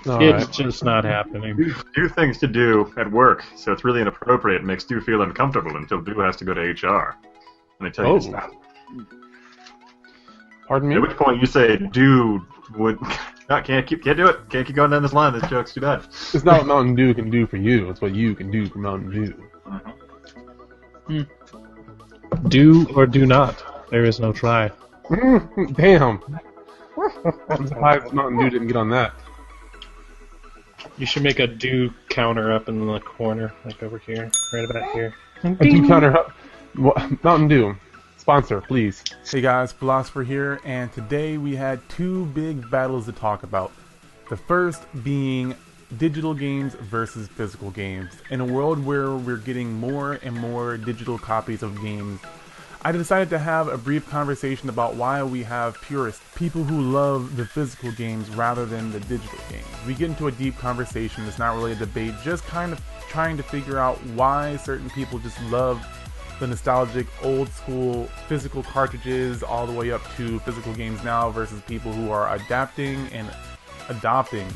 It's just not happening. Do things to do at work, so it's really inappropriate. It makes Stu feel uncomfortable until Stu has to go to HR. And they tell you to stop. Pardon me? At which point you say, "Dude, would can't do it. Can't keep going down this line. This joke's too bad." It's not what Mountain Dew can do for you. It's what you can do for Mountain Dew. Do or do not. There is no try. Damn. I'm surprised Mountain Dew didn't get on that. You should make a do counter up in the corner, like over here, right about here. A do counter up. Mountain Dew. Sponsor, please. Hey guys, Philosopher here, and today we had two big battles to talk about. The first being digital games versus physical games. In a world where we're getting more and more digital copies of games, I decided to have a brief conversation about why we have purists, people who love the physical games rather than the digital games. We get into a deep conversation. It's not really a debate, just kind of trying to figure out why certain people just love the nostalgic old school physical cartridges all the way up to physical games now versus people who are adapting and adopting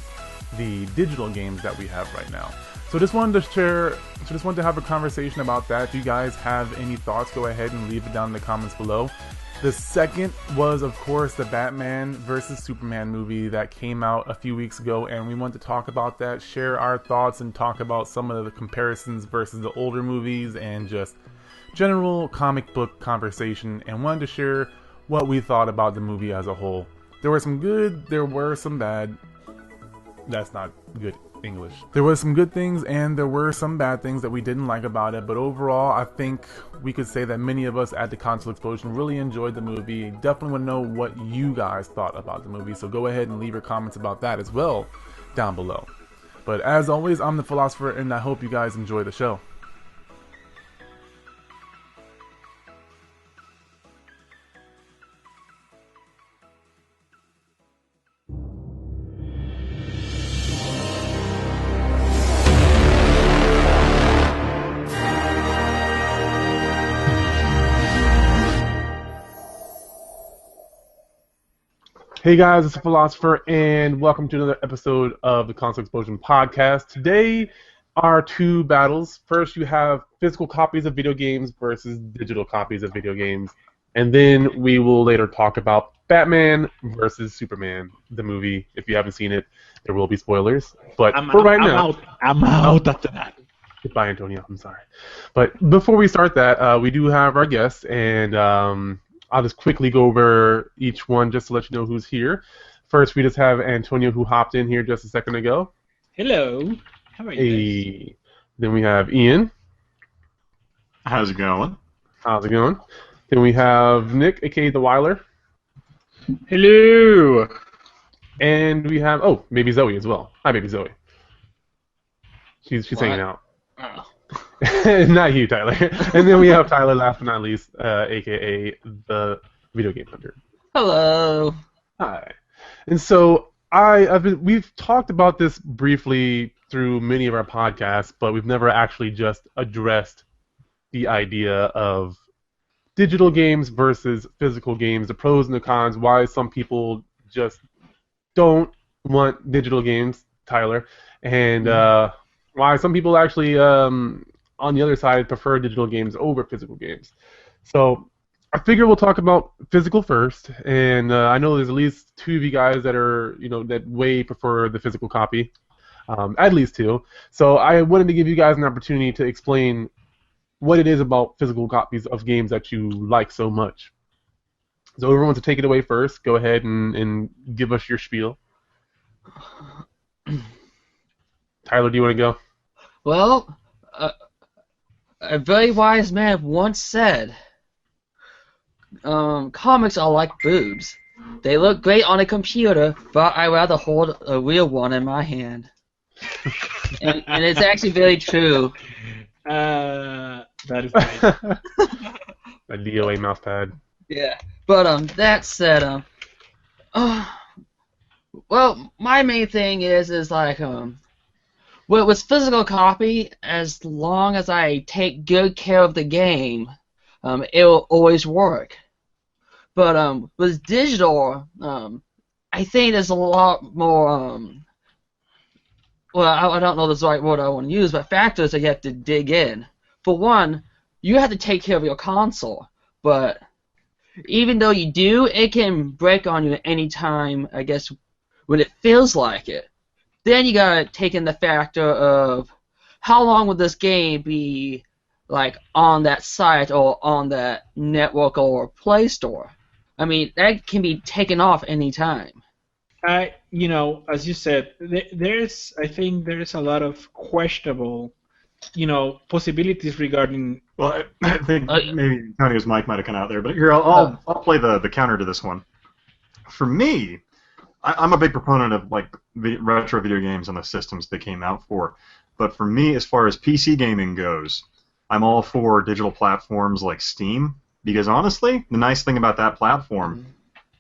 the digital games that we have right now. So just wanted to have a conversation about that. If you guys have any thoughts, go ahead and leave it down in the comments below. The second was, of course, the Batman versus Superman movie that came out a few weeks ago, and we want to talk about that, share our thoughts, and talk about some of the comparisons versus the older movies and just general comic book conversation, and wanted to share what we thought about the movie as a whole. There were some good, there were some bad. That's not good English. There was some good things and there were some bad things that we didn't like about it, but overall I think we could say that many of us at the Console Xplosion really enjoyed the movie. Definitely want to know what you guys thought about the movie, so go ahead and leave your comments about that as well down below. But as always, I'm the Philosopher, and I hope you guys enjoy the show. Hey guys, it's the Philosopher, and welcome to another episode of the Console Xplosion podcast. Today are two battles. First, you have physical copies of video games versus digital copies of video games, and then we will later talk about Batman versus Superman, the movie. If you haven't seen it, there will be spoilers. But I'm out after that. Goodbye, Antonio. I'm sorry. But before we start that, we do have our guests, and I'll just quickly go over each one just to let you know who's here. First, we just have Antonio, who hopped in here just a second ago. Hello. How are you? Hey. Then we have Ian. How's it going? How's it going? Then we have Nick, a.k.a. The Weiler. Hello. And we have, Baby Zoe as well. Hi, Baby Zoe. She's hanging out. Oh. Not you, Tyler. And then we have Tyler, last but not least, a.k.a. the Video Game Hunter. Hello. Hi. And so we've talked about this briefly through many of our podcasts, but we've never actually just addressed the idea of digital games versus physical games, the pros and the cons, why some people just don't want digital games, Tyler, and why some people actually, on the other side, prefer digital games over physical games. So I figure we'll talk about physical first, and I know there's at least two of you guys that are, that way prefer the physical copy, at least two. So I wanted to give you guys an opportunity to explain what it is about physical copies of games that you like so much. So whoever wants to take it away first, go ahead and give us your spiel. Tyler, do you want to go? Well, a very wise man once said, comics are like boobs. They look great on a computer, but I'd rather hold a real one in my hand. and it's actually very true. That is great. A DOA mousepad. Yeah, but that said, well, my main thing is like with physical copy, as long as I take good care of the game, it will always work. But with digital, I I think there's a lot more. Well, I don't know the right word I want to use, but factors that you have to dig in. For one, you have to take care of your console, but even though you do, it can break on you at any time, I guess, when it feels like it. Then you gotta take in the factor of how long will this game be like on that site or on that network or Play Store. I mean, that can be taken off any time. As you said, I think there's a lot of questionable, possibilities regarding. Well, I think maybe Antonio's mic might have come out there, but here I'll play the counter to this one. For me, I'm a big proponent of like retro video games and the systems they came out for. But for me, as far as PC gaming goes, I'm all for digital platforms like Steam because honestly, the nice thing about that platform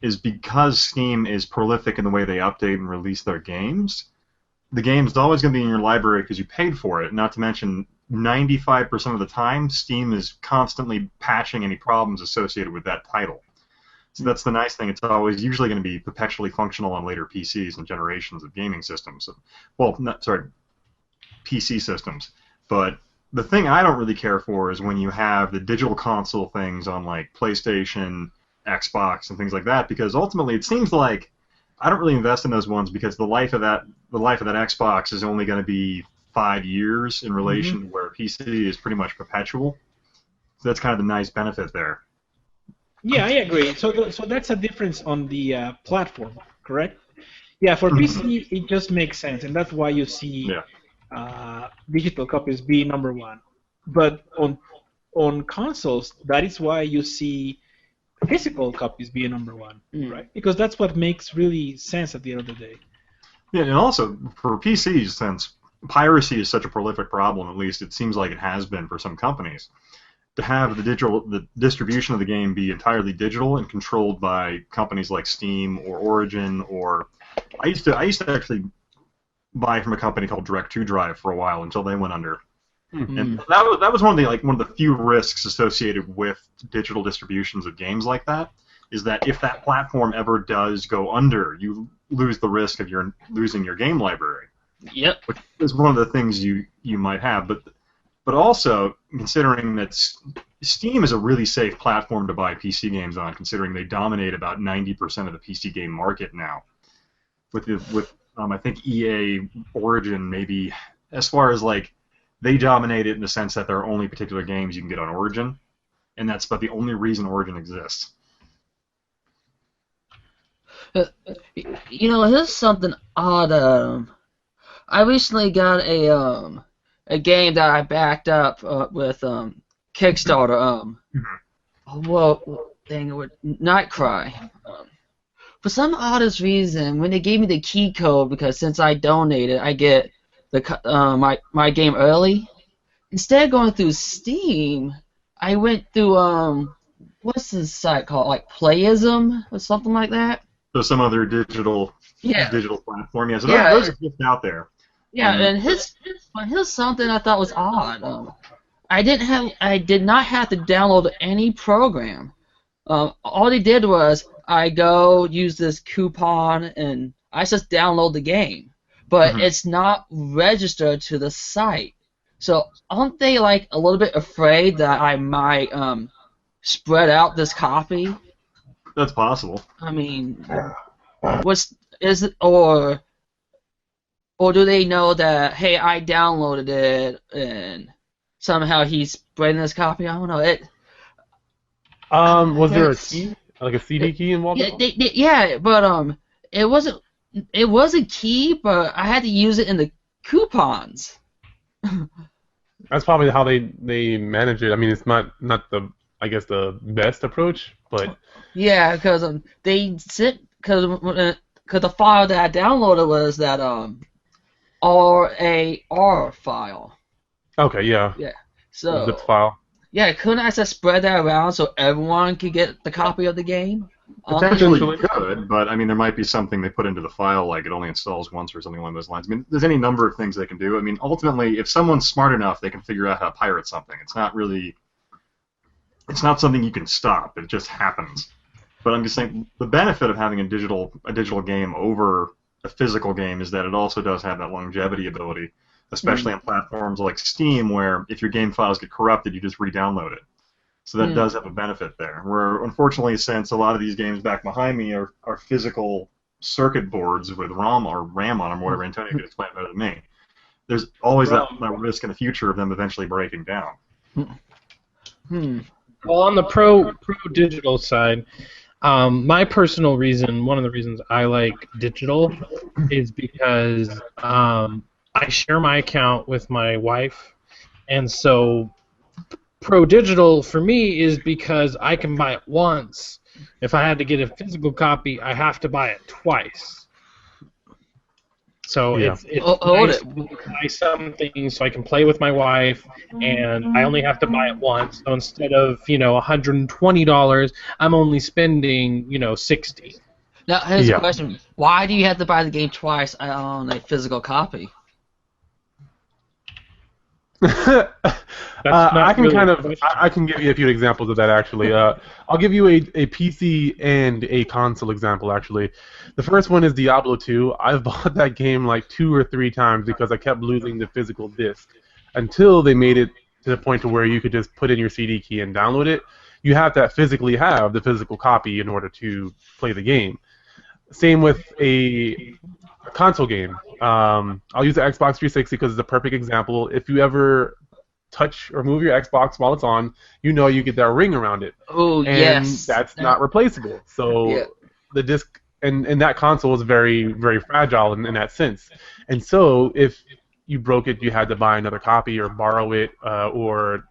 is because Steam is prolific in the way they update and release their games, the game's always going to be in your library because you paid for it. Not to mention, 95% of the time, Steam is constantly patching any problems associated with that title. So that's the nice thing. It's always usually going to be perpetually functional on later PCs and generations of gaming systems. Well, PC systems. But the thing I don't really care for is when you have the digital console things on like PlayStation, Xbox, and things like that, because ultimately it seems like I don't really invest in those ones because the life of that Xbox is only going to be 5 years in relation to where a PC is pretty much perpetual. So that's kind of the nice benefit there. Yeah, I agree. So that's a difference on the platform, correct? Yeah, for PC it just makes sense, and that's why you see digital copies be number one. But on consoles, that is why you see physical copies be number one, right? Because that's what makes really sense at the end of the day. Yeah, and also for PCs, since piracy is such a prolific problem, at least it seems like it has been for some companies, to have the distribution of the game be entirely digital and controlled by companies like Steam or Origin, or I used to actually buy from a company called Direct2Drive for a while until they went under. And that was one of the few risks associated with digital distributions of games like that, is that if that platform ever does go under, you lose the risk of losing your game library. Yep. Which is one of the things you might have, but also considering that Steam is a really safe platform to buy PC games on, considering they dominate about 90% of the PC game market now. With I think EA, Origin, maybe as far as like. They dominate it in the sense that there are only particular games you can get on Origin, and that's about the only reason Origin exists. Here's something odd. I recently got a game that I backed up with Kickstarter. Dang it, Nightcry. For some oddest reason, when they gave me the key code, because since I donated, I get my game early. Instead of going through Steam, I went through what's this site called, like Playism or something like that. So some other digital platform. Yeah, so those are just out there. Yeah, and here's something I thought was odd. I did not have to download any program. All they did was I go use this coupon and I just download the game. But it's not registered to the site. So aren't they like a little bit afraid that I might spread out this copy? That's possible. I mean, or do they know that, hey, I downloaded it and somehow he's spreading this copy? I don't know. Was there a key, like a CD key involved? Yeah, but it wasn't. It was a key, but I had to use it in the coupons. That's probably how they manage it. I mean, it's not the the best approach, but yeah, because they sent because the file that I downloaded was that RAR file. Okay, yeah. Yeah. So zip file. Yeah, couldn't I just spread that around so everyone could get the copy of the game? Potentially could, but I mean, there might be something they put into the file, like it only installs once or something along those lines. I mean, there's any number of things they can do. I mean, ultimately, if someone's smart enough, they can figure out how to pirate something. It's not something you can stop. It just happens. But I'm just saying the benefit of having a digital game over a physical game is that it also does have that longevity ability, especially on platforms like Steam, where if your game files get corrupted, you just re-download it. So that does have a benefit there. Where unfortunately, since a lot of these games back behind me are physical circuit boards with ROM or RAM on them, whatever, Antonio could explain better than me, there's always that risk in the future of them eventually breaking down. Well, on the pro digital side, my personal reason, one of the reasons I like digital, is because I share my account with my wife, and so pro digital for me is because I can buy it once. If I had to get a physical copy, I have to buy it twice. So it's nice to buy something so I can play with my wife, and I only have to buy it once. So instead of $120, I'm only spending $60. Now here's a question: why do you have to buy the game twice on a physical copy? I can give you a few examples of that actually. I'll give you a PC and a console example actually. The first one is Diablo 2. I've bought that game like 2 or 3 times because I kept losing the physical disc until they made it to the point to where you could just put in your CD key and download it. You have to physically have the physical copy in order to play the game. Same with a console game. I'll use the Xbox 360 because it's a perfect example. If you ever touch or move your Xbox while it's on, you get that ring around it. Oh, and yes. That's not replaceable. So the disc and that console is very, very fragile in that sense. And so if you broke it, you had to buy another copy or borrow it, or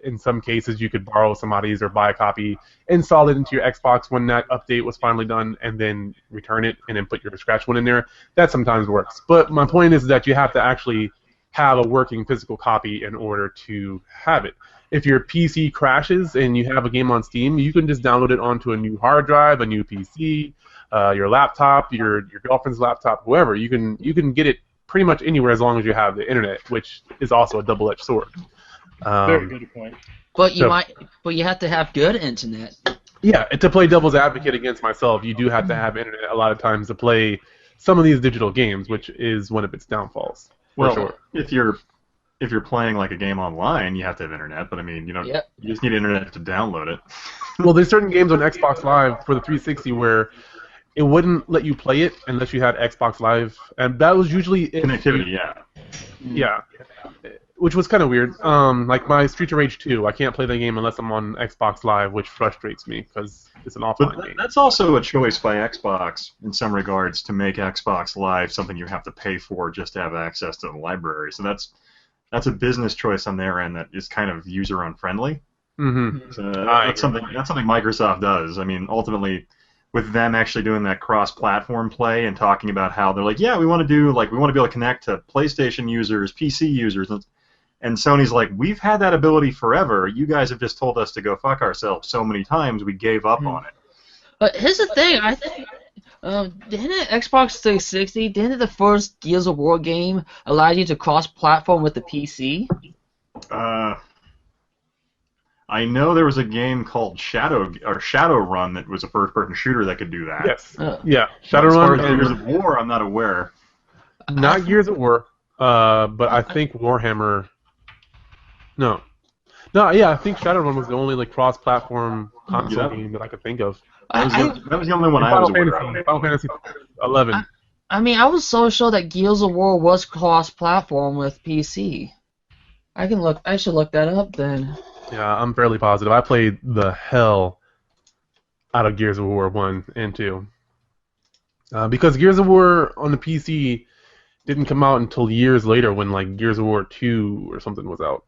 in some cases you could borrow somebody's or buy a copy, install it into your Xbox when that update was finally done, and then return it and then put your scratch one in there. That sometimes works. But my point is that you have to actually have a working physical copy in order to have it. If your PC crashes and you have a game on Steam, you can just download it onto a new hard drive, a new PC, your laptop, your girlfriend's laptop, whoever. You can get it pretty much anywhere as long as you have the internet, which is also a double-edged sword. Very good point. But you have to have good internet. Yeah, to play devil's advocate against myself, you do have to have internet a lot of times to play some of these digital games, which is one of its downfalls. Well, sure. if you're playing like a game online, you have to have internet. But I mean, you just need internet to download it. Well, there's certain games on Xbox Live for the 360 where it wouldn't let you play it unless you had Xbox Live, and that was usually connectivity. Yeah. Which was kind of weird. Like my Streets of Rage 2, I can't play the game unless I'm on Xbox Live, which frustrates me because it's an offline game. That's also a choice by Xbox in some regards to make Xbox Live something you have to pay for just to have access to the library. So that's a business choice on their end that is kind of user unfriendly. Mm-hmm. So that's something Microsoft does. I mean, ultimately, with them actually doing that cross-platform play and talking about how they're like, we want to be able to connect to PlayStation users, PC users. And Sony's like, we've had that ability forever. You guys have just told us to go fuck ourselves so many times, we gave up on it. But here's the thing, I think, didn't Xbox 360, didn't the first Gears of War game allow you to cross-platform with the PC? I know there was a game called Shadowrun that was a first-person shooter that could do that. Yes. Shadowrun. As far as Gears of War, I'm not aware. Not Gears of War, but I think Warhammer. No, I think Shadowrun was the only cross-platform console game that I could think of. That was the only one I was aware of. Final Fantasy 11. I mean, I was so sure that Gears of War was cross-platform with PC. I should look that up then. Yeah, I'm fairly positive. I played the hell out of Gears of War 1 and 2. Because Gears of War on the PC didn't come out until years later when Gears of War 2 or something was out.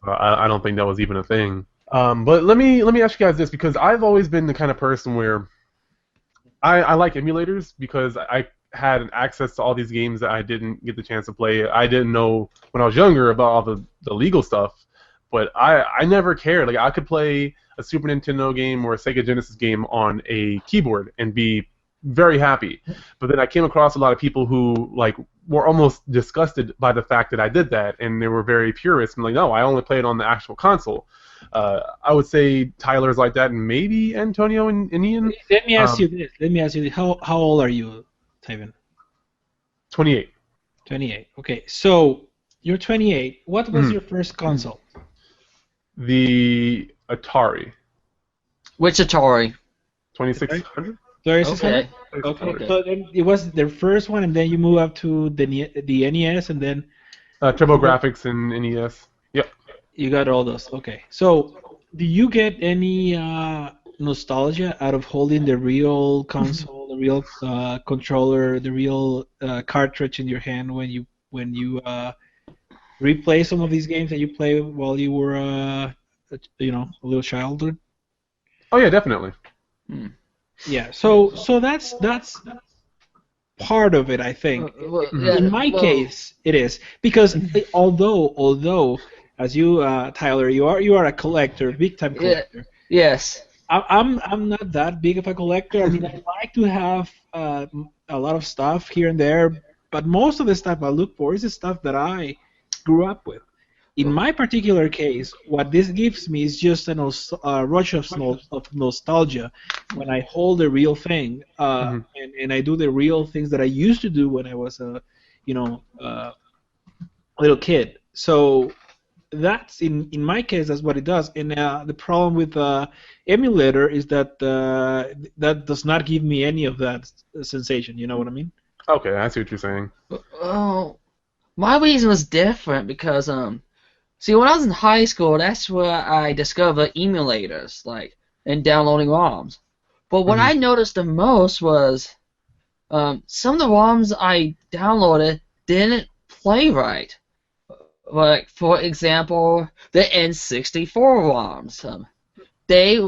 So I don't think that was even a thing. But let me ask you guys this, because I've always been the kind of person where I like emulators because I had access to all these games that I didn't get the chance to play. I didn't know when I was younger about all the legal stuff, but I never cared. I could play a Super Nintendo game or a Sega Genesis game on a keyboard and be very happy. But then I came across a lot of people who like were almost disgusted by the fact that I did that, and they were very purist. I'm like, no, I only play it on the actual console. I would say Tyler's like that, and maybe Antonio and Ian. Let me ask you this. How old are you, Tyven? 28. 28. Okay, so you're 28. What was your first console? The Atari. Which Atari? 2600? 3600? Okay. Okay. So then it was their first one, and then you move up to the NES, and then TurboGrafx and NES. Yep. you got all those. Okay. So do you get any nostalgia out of holding the real console, the real controller, the real cartridge in your hand when you replay some of these games that you play while you were a little child? Oh yeah, definitely. Yeah. So that's part of it, I think. In my case, it is because although as you Tyler, you are a collector, big time collector. Yes. I'm not that big of a collector. I mean, I like to have a lot of stuff here and there, but most of the stuff I look for is the stuff that I grew up with. In my particular case, what this gives me is just a rush of nostalgia when I hold the real thing, and I do the real things that I used to do when I was a little kid. So that's in my case, that's what it does. And the problem with emulator is that that does not give me any of that sensation. You know what I mean? Okay, I see what you're saying. Oh, my reason was different because see, when I was in high school, that's where I discovered emulators, and downloading ROMs. But what I noticed the most was some of the ROMs I downloaded didn't play right. Like, for example, the N64 ROMs. They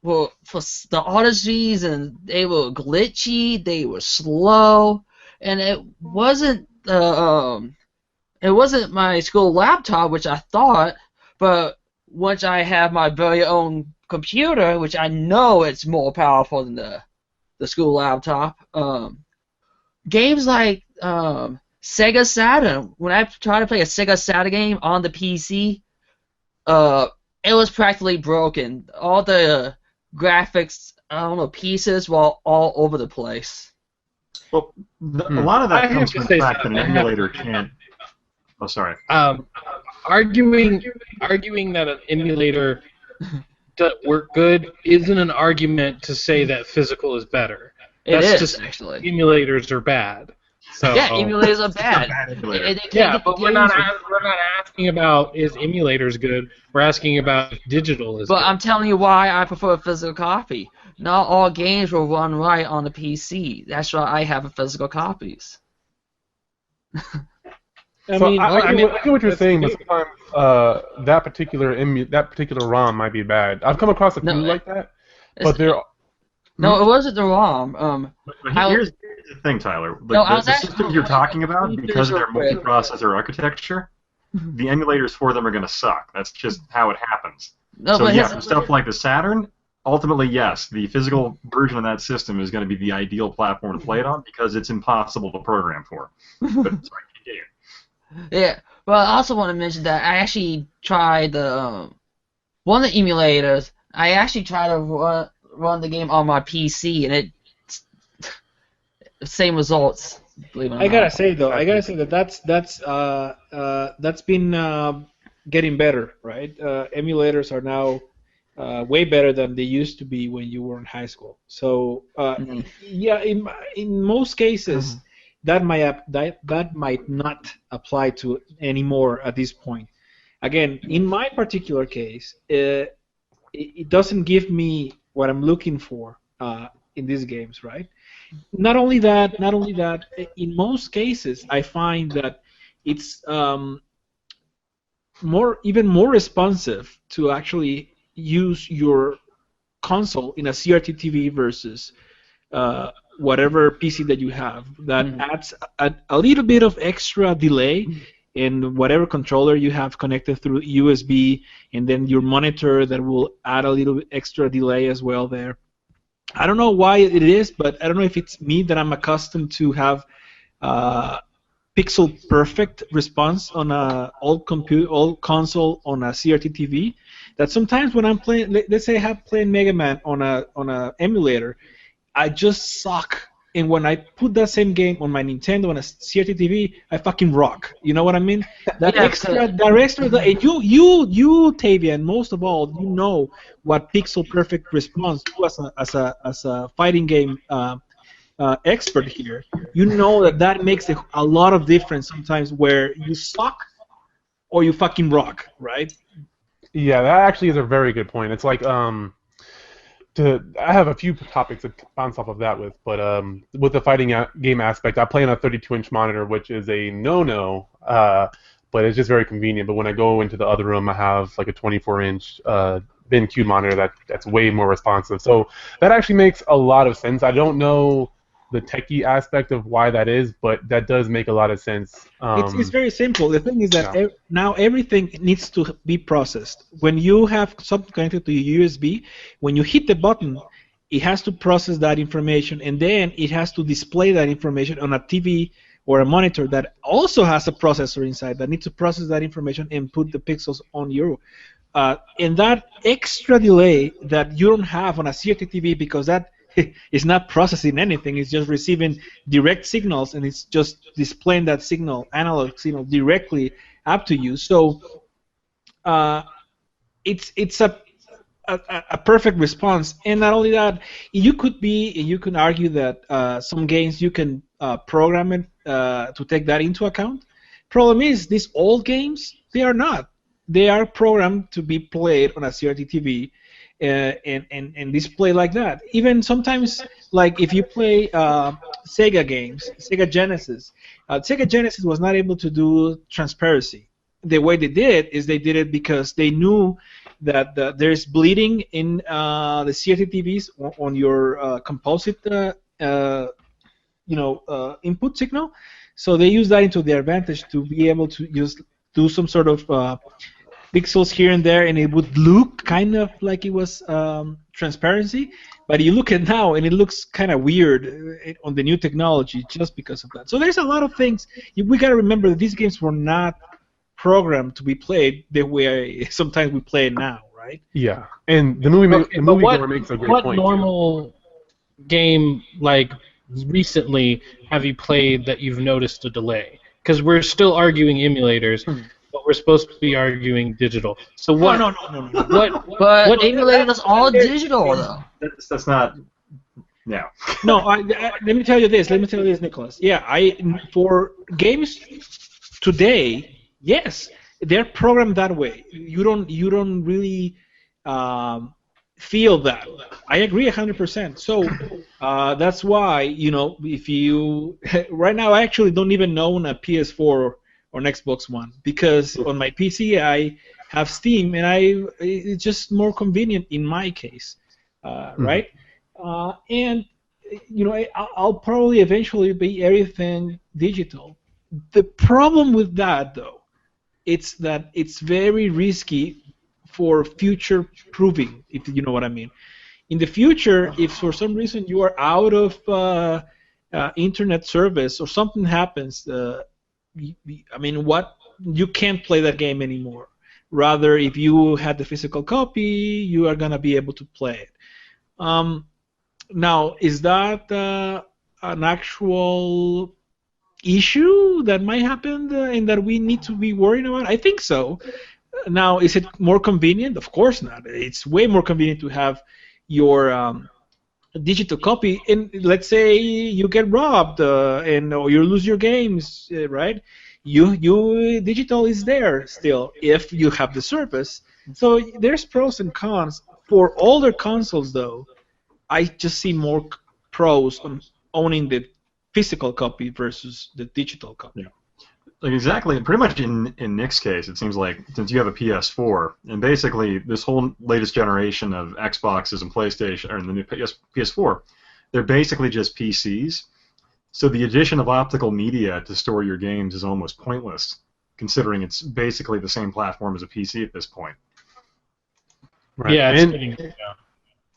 were, for the oddest reason, they were glitchy, they were slow, and it wasn't my school laptop, which I thought, but once I have my very own computer, which I know it's more powerful than the school laptop, games like Sega Saturn, when I tried to play a Sega Saturn game on the PC, it was practically broken. All the graphics, pieces were all over the place. Well, a lot of that comes from the fact that an emulator can't... Oh, sorry. Arguing that an emulator doesn't work good isn't an argument to say that physical is better. That's just actually. Emulators are bad. So, yeah, emulators are bad. But we're not asking about is emulators good. We're asking about if digital is good. But I'm telling you why I prefer a physical copy. Not all games will run right on the PC. That's why I have physical copies. I get what you're saying, but sometimes that particular ROM might be bad. I've come across a few like that, but they're... No, it wasn't the ROM. Here's the thing, Tyler. The systems you're talking about, because of their multiprocessor architecture, the emulators for them are going to suck. That's just how it happens. No, so yeah, for stuff like the Saturn, ultimately, yes, the physical version of that system is going to be the ideal platform to play it on because it's impossible to program for. But sorry, continue. Yeah, well, I also want to mention that I actually tried one of the emulators. I actually tried to run the game on my PC, and same results. Believe it or not. I gotta say that's been getting better, right? Emulators are now way better than they used to be when you were in high school. So yeah, in most cases. That might not apply to anymore at this point. Again, in my particular case, it doesn't give me what I'm looking for in these games, right? Not only that, in most cases, I find that it's even more responsive to actually use your console in a CRT TV versus whatever PC that you have. That adds a little bit of extra delay in whatever controller you have connected through USB, and then your monitor that will add a little bit extra delay as well there. I don't know why it is, but I don't know if it's me that I'm accustomed to have pixel perfect response on a old console on a CRT TV. That sometimes when I'm playing, let's say I have playing Mega Man on a emulator, I just suck. And when I put that same game on my Nintendo on a CRT TV, I fucking rock. You know what I mean? That extra, and you, Tavian, most of all, you know what pixel perfect response do as a fighting game expert here. You know that makes a lot of difference sometimes where you suck or you fucking rock, right? Yeah, that actually is a very good point. It's like I have a few topics to bounce off of that with, but with the fighting game aspect, I play on a 32-inch monitor, which is a no-no, but it's just very convenient. But when I go into the other room, I have like a 24-inch BenQ monitor that's way more responsive. So that actually makes a lot of sense. I don't know the techie aspect of why that is, but that does make a lot of sense. It's very simple. The thing is that now everything needs to be processed. When you have something connected to your USB, when you hit the button, it has to process that information, and then it has to display that information on a TV or a monitor that also has a processor inside that needs to process that information and put the pixels on your. And that extra delay that you don't have on a CRT TV because that it's not processing anything. It's just receiving direct signals, and it's just displaying that signal, analog signal, directly up to you. So it's a perfect response. And not only that, you can argue that some games you can program it to take that into account. Problem is, these old games, they are not. They are programmed to be played on a CRT TV. And display like that. Even sometimes, like if you play Sega games, Sega Genesis was not able to do transparency. The way they did it is they did it because they knew that there's bleeding in the CRT TVs on your composite input signal. So they use that into their advantage to be able to do some sort of pixels here and there, and it would look kind of like it was transparency, but you look at now and it looks kind of weird on the new technology just because of that. So there's a lot of things. We got to remember that these games were not programmed to be played the way sometimes we play it now, right? Yeah, and the movie makes a great point. What normal game, like, recently have you played that you've noticed a delay? Because we're still arguing emulators. But we're supposed to be arguing digital. So what? No. What emulators all digital though? That's not. Yeah. No, let me tell you this, Nicholas. Yeah, for games today, yes, they're programmed that way. You don't really feel that. I agree 100%. So that's why if you right now I actually don't even own a PS4 or an Xbox One because on my PC I have Steam and it's just more convenient in my case, right? And I'll probably eventually be everything digital. The problem with that though, it's that it's very risky for future proving, if you know what I mean. In the future, if for some reason you are out of internet service or something happens. You can't play that game anymore. Rather, if you had the physical copy, you are gonna be able to play it. Now, is that an actual issue that might happen and that we need to be worried about? I think so. Now, is it more convenient? Of course not. It's way more convenient to have your digital copy, and let's say you get robbed or you lose your games, right? You digital is there still if you have the service. So there's pros and cons. For older consoles, though, I just see more pros on owning the physical copy versus the digital copy. Yeah. Like exactly, pretty much in Nick's case, it seems like since you have a PS4, and basically this whole latest generation of Xboxes and PlayStation, or the new PS4, they're basically just PCs. So the addition of optical media to store your games is almost pointless, considering it's basically the same platform as a PC at this point. Right. Yeah,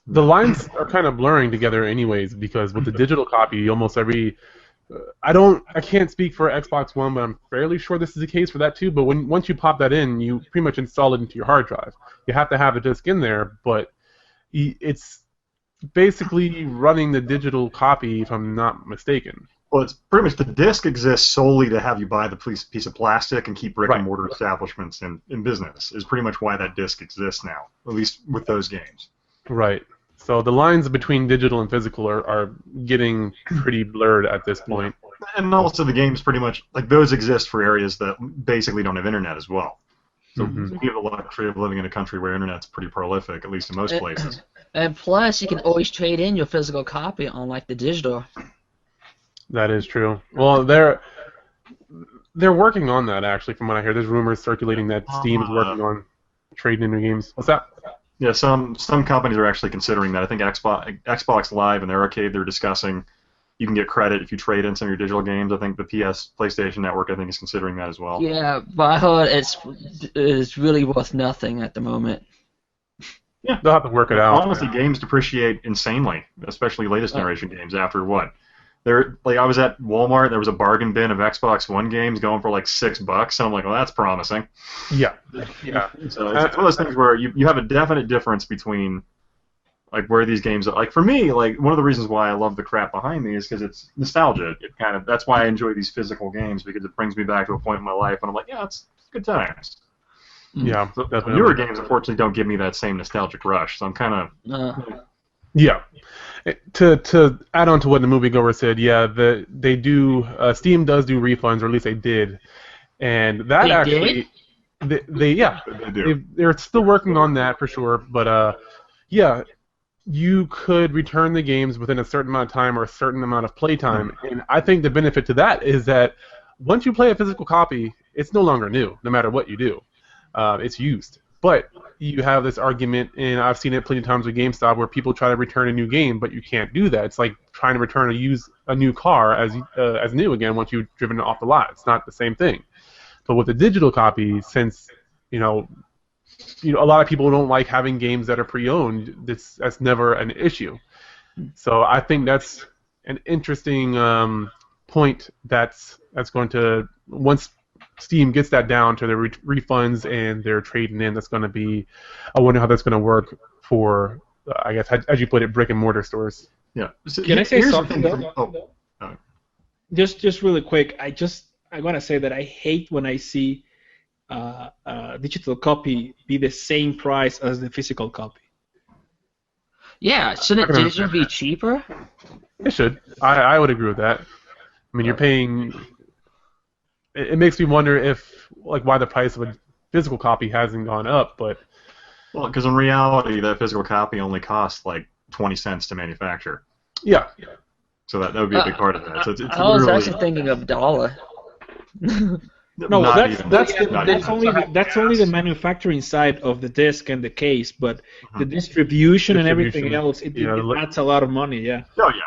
The lines are kind of blurring together anyways, because with the digital copy, almost every... I can't speak for Xbox One, but I'm fairly sure this is the case for that too, but once you pop that in, you pretty much install it into your hard drive. You have to have the disc in there, but it's basically running the digital copy, if I'm not mistaken. Well, it's pretty much the disc exists solely to have you buy the piece of plastic and keep brick-and-mortar establishments in business, is pretty much why that disc exists now, at least with those games. Right. So the lines between digital and physical are getting pretty blurred at this point. And also the games pretty much, like, those exist for areas that basically don't have internet as well. So we have the luxury of living in a country where internet's pretty prolific, at least in most places. And plus, you can always trade in your physical copy on, like, the digital. That is true. Well, they're working on that, actually, from what I hear. There's rumors circulating that Steam is working on trading in new games. What's that? Yeah, some companies are actually considering that. I think Xbox Live and their arcade, they're discussing you can get credit if you trade in some of your digital games. I think the PlayStation Network, I think, is considering that as well. Yeah, but I heard it's really worth nothing at the moment. Yeah, they'll have to work it out. Honestly, games depreciate insanely, especially latest generation games. After what? I was at Walmart. There was a bargain bin of Xbox One games going for like $6, and I'm like, well, that's promising. Yeah. So it's one of those things where you have a definite difference between like where these games are. Like for me, like one of the reasons why I love the crap behind me is because it's nostalgia. That's why I enjoy these physical games, because it brings me back to a point in my life when I'm like, yeah, it's good times. Yeah, so newer games unfortunately don't give me that same nostalgic rush. So I'm kind of yeah. To add on to what the moviegoer said, yeah, they do. Steam does do refunds, or at least they did, and that they're still working on that for sure. But yeah, you could return the games within a certain amount of time or a certain amount of playtime, and I think the benefit to that is that once you play a physical copy, it's no longer new, no matter what you do. It's used. But you have this argument, and I've seen it plenty of times with GameStop, where people try to return a new game, but you can't do that. It's like trying to return a new car as new again once you've driven it off the lot. It's not the same thing. But with a digital copy, since you know a lot of people don't like having games that are pre-owned, that's never an issue. So I think that's an interesting point. That's going to, once Steam gets that down to their refunds and their trading in, that's going to be, I wonder how that's going to work for, I guess, as you put it, brick and mortar stores. Yeah. So Can I say something? Just really quick, I want to say that I hate when I see a digital copy be the same price as the physical copy. Yeah, shouldn't digital be cheaper? It should. I would agree with that. I mean, you're paying. It makes me wonder if, like, why the price of a physical copy hasn't gone up, but... Well, because in reality, that physical copy only costs, like, 20 cents to manufacture. Yeah. So that would be a big part of that. So it's I was actually thinking of $1. No, that's only the manufacturing side of the disc and the case, but the distribution and everything else, it adds a lot of money, yeah. Oh, yeah.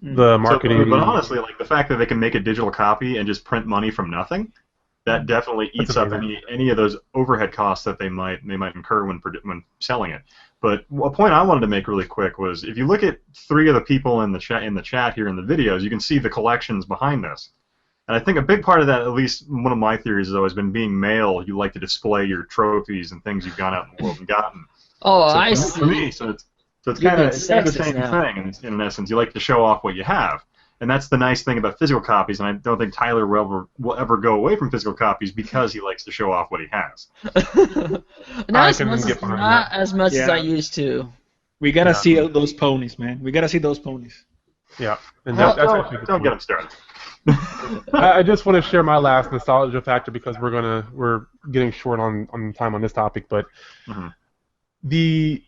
The marketing. But honestly, like the fact that they can make a digital copy and just print money from nothing, that definitely eats up any of those overhead costs that they might incur when selling it. But a point I wanted to make really quick was, if you look at 3 of the people in the chat here in the videos, you can see the collections behind this. And I think a big part of that, at least one of my theories, has always been, being male, you like to display your trophies and things you've gone out in the world and gotten. Oh, so I see. For me, so it's kind of the same thing in essence. You like to show off what you have, and that's the nice thing about physical copies. And I don't think Tyler will ever go away from physical copies because he likes to show off what he has. Not as much as I used to. We gotta see those ponies, man. We gotta see those ponies. Yeah, and don't get them started. I just want to share my last nostalgia factor, because we're getting short on time on this topic, but to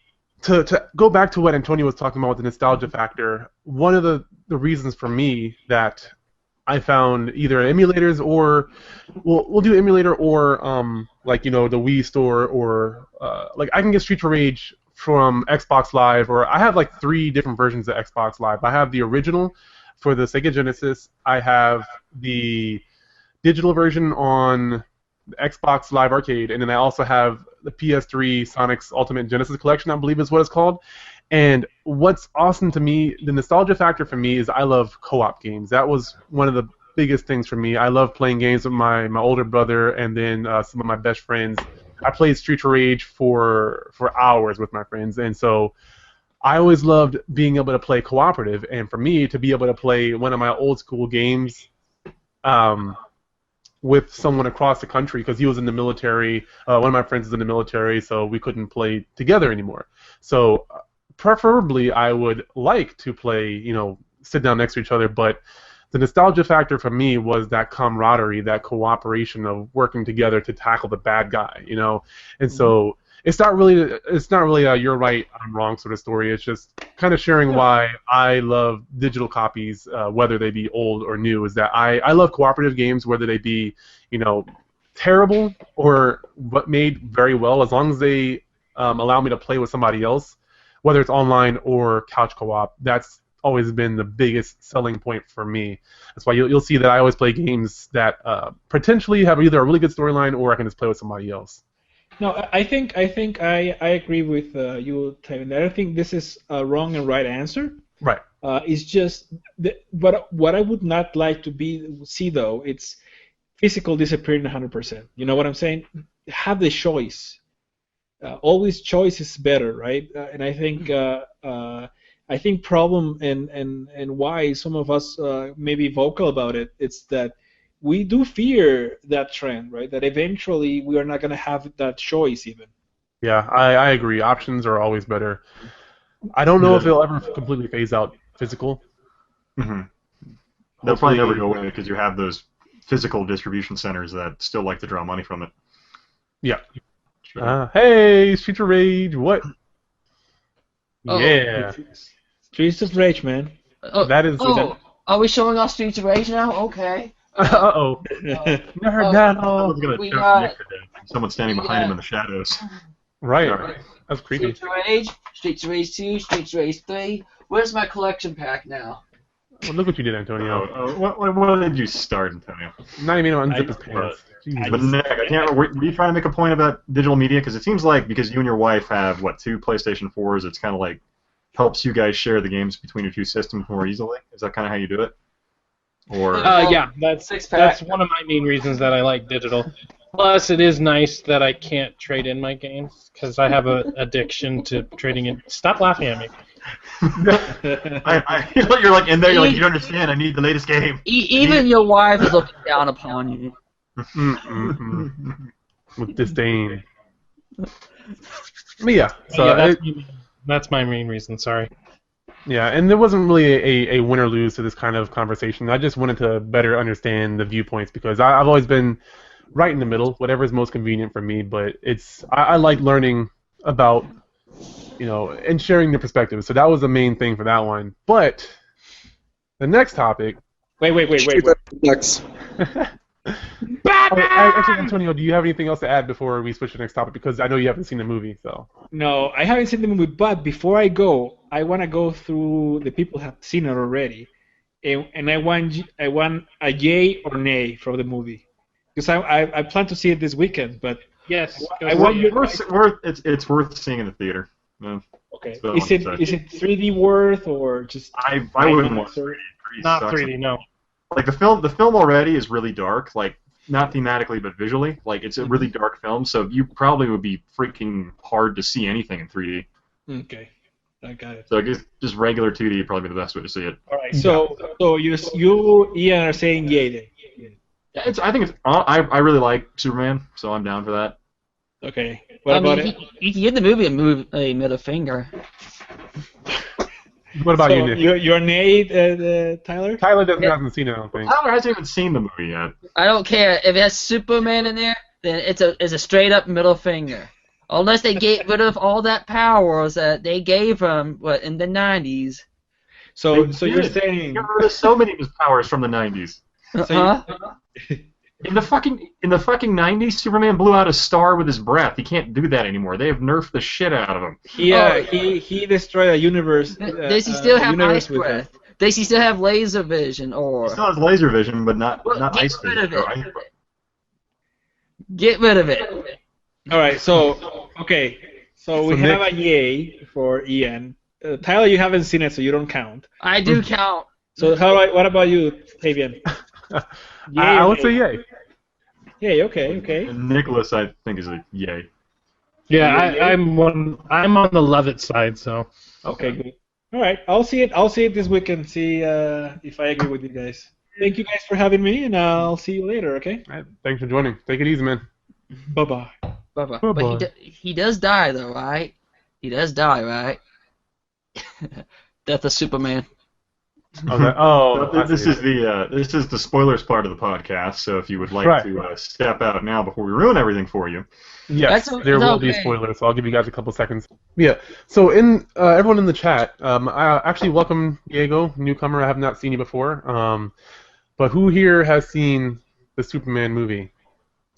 go back to what Antonio was talking about with the nostalgia factor, one of the reasons for me that I found either emulators or we'll do emulator or like the Wii store, or like I can get Streets of Rage from Xbox Live, or I have like 3 different versions of Xbox Live. I have the original for the Sega Genesis, I have the digital version on the Xbox Live Arcade, and then I also have the PS3 Sonic's Ultimate Genesis Collection, I believe is what it's called. And what's awesome to me, the nostalgia factor for me is I love co-op games. That was one of the biggest things for me. I love playing games with my older brother and then some of my best friends. I played Streets of Rage for hours with my friends, and so I always loved being able to play cooperative. And for me to be able to play one of my old school games with someone across the country, because he was in the military, one of my friends is in the military, so we couldn't play together anymore. So preferably I would like to play, sit down next to each other, but the nostalgia factor for me was that camaraderie, that cooperation of working together to tackle the bad guy, And so it's not really a you're right, I'm wrong sort of story. It's just kind of sharing why I love digital copies, whether they be old or new, is that I love cooperative games, whether they be, terrible or but made very well, as long as they allow me to play with somebody else, whether it's online or couch co-op. That's always been the biggest selling point for me. That's why you'll see that I always play games that potentially have either a really good storyline or I can just play with somebody else. No, I think I agree with you, Tevin. I don't think this is a wrong and right answer. Right. It's just but what I would not like to see though, it's physical disappearing 100%. You know what I'm saying? Have the choice. Always choice is better, right? And I think problem and why some of us may be vocal about it, it's that we do fear that trend, right? That eventually we are not going to have that choice even. Yeah, I agree. Options are always better. I don't know if it'll ever completely phase out physical. Mm-hmm. They'll probably never go away because you have those physical distribution centers that still like to draw money from it. Yeah. Hey, Streets of Rage, what? Oh. Yeah. Streets of Rage, man. That is. Are we showing off Streets of Rage now? Okay. Uh-oh. Someone's standing behind him in the shadows. Right. That's creepy. Streets of Rage 2, Streets of Rage 3. Where's my collection pack now? Well, look what you did, Antonio. What did you start, Antonio? Not even unzip his pants. But Nick, I can't remember. Were you trying to make a point about digital media? Because it seems like because you and your wife have, 2 PlayStation 4s, it's kind of like helps you guys share the games between your 2 systems more easily? Is that kind of how you do it? Or yeah, that's one of my main reasons that I like digital. Plus, it is nice that I can't trade in my games because I have an addiction to trading in. Stop laughing at me. You're like in there. You're like, you don't understand. I need the latest game. Even your wife is looking down upon you. With disdain. But yeah, so that's my main reason. Sorry. Yeah, and there wasn't really a win or lose to this kind of conversation. I just wanted to better understand the viewpoints because I've always been right in the middle, whatever is most convenient for me. But I like learning about, and sharing the perspective. So that was the main thing for that one. But the next topic. Wait. Next. Actually, Antonio, do you have anything else to add before we switch to the next topic? Because I know you haven't seen the movie, so. No, I haven't seen the movie, but before I go, I want to go through the people who have seen it already, and I want a yay or nay from the movie, because I plan to see it this weekend, but yes, it's worth seeing in the theater. Yeah, okay, is it 3D worth or just? I wouldn't want 3D. Not 3D, no. Like the film already is really dark, like not thematically but visually. Like it's a really dark film, so you probably would be freaking hard to see anything in 3D. Okay, I got it. So I guess just regular 2D would probably be the best way to see it. All right, so you Ian are saying yay then. Yeah, I think I really like Superman, so I'm down for that. Okay, what about it? You can give the movie a middle finger. What about you, Nick? You're nay, Tyler? Tyler hasn't seen it, I don't think. Tyler hasn't even seen the movie yet. I don't care. If it has Superman in there, then it's a straight up middle finger. Unless they get rid of all that powers that they gave him in the 90s. So you're saying got rid of so many of his powers from the 90s. In the fucking 90s, Superman blew out a star with his breath. He can't do that anymore. They have nerfed the shit out of him. He destroyed a universe. Does he still have ice breath? Does he still have laser vision? Or he still has laser vision, but not ice vision. Get rid of it. All right. So we have a yay for Ian. Tyler, you haven't seen it, so you don't count. I do count. So what about you, Fabian? I would say yay. Yay. Okay. And Nicholas, I think, is a yay. Yeah, I'm on the love it side, so. Okay, good. All right, I'll see it this week and see if I agree with you guys. Thank you guys for having me, and I'll see you later. Okay. All right, thanks for joining. Take it easy, man. Bye-bye. Bye-bye. Bye-bye. But he does die, though, right? He does die, right? Death of Superman. Okay. Oh, this is the spoilers part of the podcast. So if you would like to step out now before we ruin everything for you. Yes, there will be spoilers, so I'll give you guys a couple seconds. Yeah, so everyone in the chat, I actually welcome Diego, newcomer. I have not seen you before. But who here has seen the Superman movie?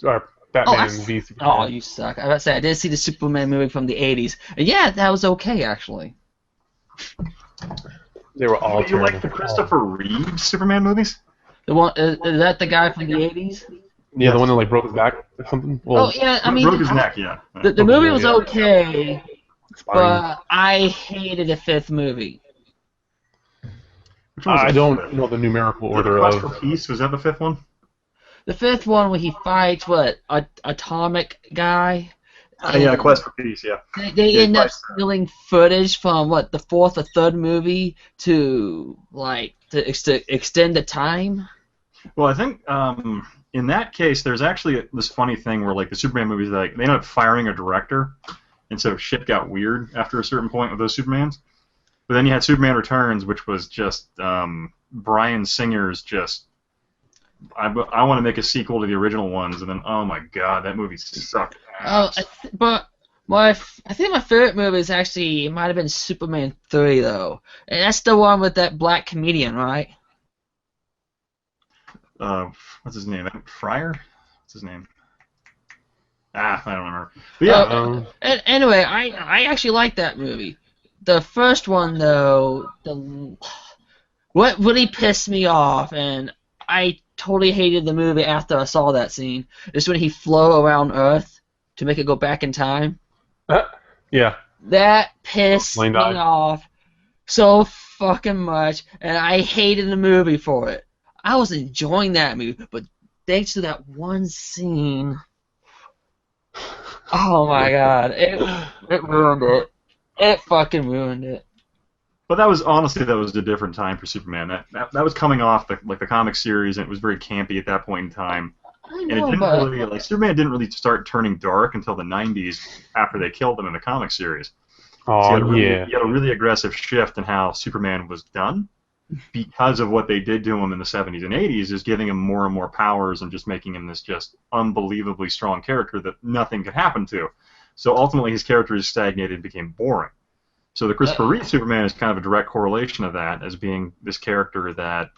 Or Batman v Superman? Oh, you suck. I was about to say, I did see the Superman movie from the 80s. And yeah, that was okay, actually. They were all You like the Christopher Reeve Superman movies? The one is that the guy from the 80s? Yeah, the one that like broke his back or something. Well, yeah, I mean, broke his neck. Yeah. The movie was okay, but I hated the fifth movie. I don't know the numerical order Quest of. for Peace, was that the fifth one? The fifth one where he fights Atomic Guy. Yeah, Quest for Peace. Yeah. They end up stealing footage from the fourth or third movie to extend the time. Well, I think in that case, there's actually this funny thing where the Superman movies, they ended up firing a director, and so shit got weird after a certain point with those Supermans. But then you had Superman Returns, which was just Bryan Singer's just. I want to make a sequel to the original ones, and then oh my god, that movie sucked ass. I think my favorite movie is actually, it might have been Superman 3 though, and that's the one with that black comedian, right? What's his name? Fryer? What's his name? I don't remember. But yeah. Anyway, I actually like that movie. The first one though, what really pissed me off, and I totally hated the movie after I saw that scene, is when he flew around Earth to make it go back in time. Yeah. That pissed me off so fucking much, and I hated the movie for it. I was enjoying that movie, but thanks to that one scene, oh my god, it ruined it. It fucking ruined it. But that was a different time for Superman. That was coming off the comic series, and it was very campy at that point in time. I know, Superman didn't really start turning dark until the 90s after they killed him in the comic series. Oh, so you had a really aggressive shift in how Superman was done because of what they did to him in the 70s and 80s, is giving him more and more powers and just making him this just unbelievably strong character that nothing could happen to. So ultimately his character is stagnated and became boring. So the Christopher Reeve Superman is kind of a direct correlation of that, as being this character that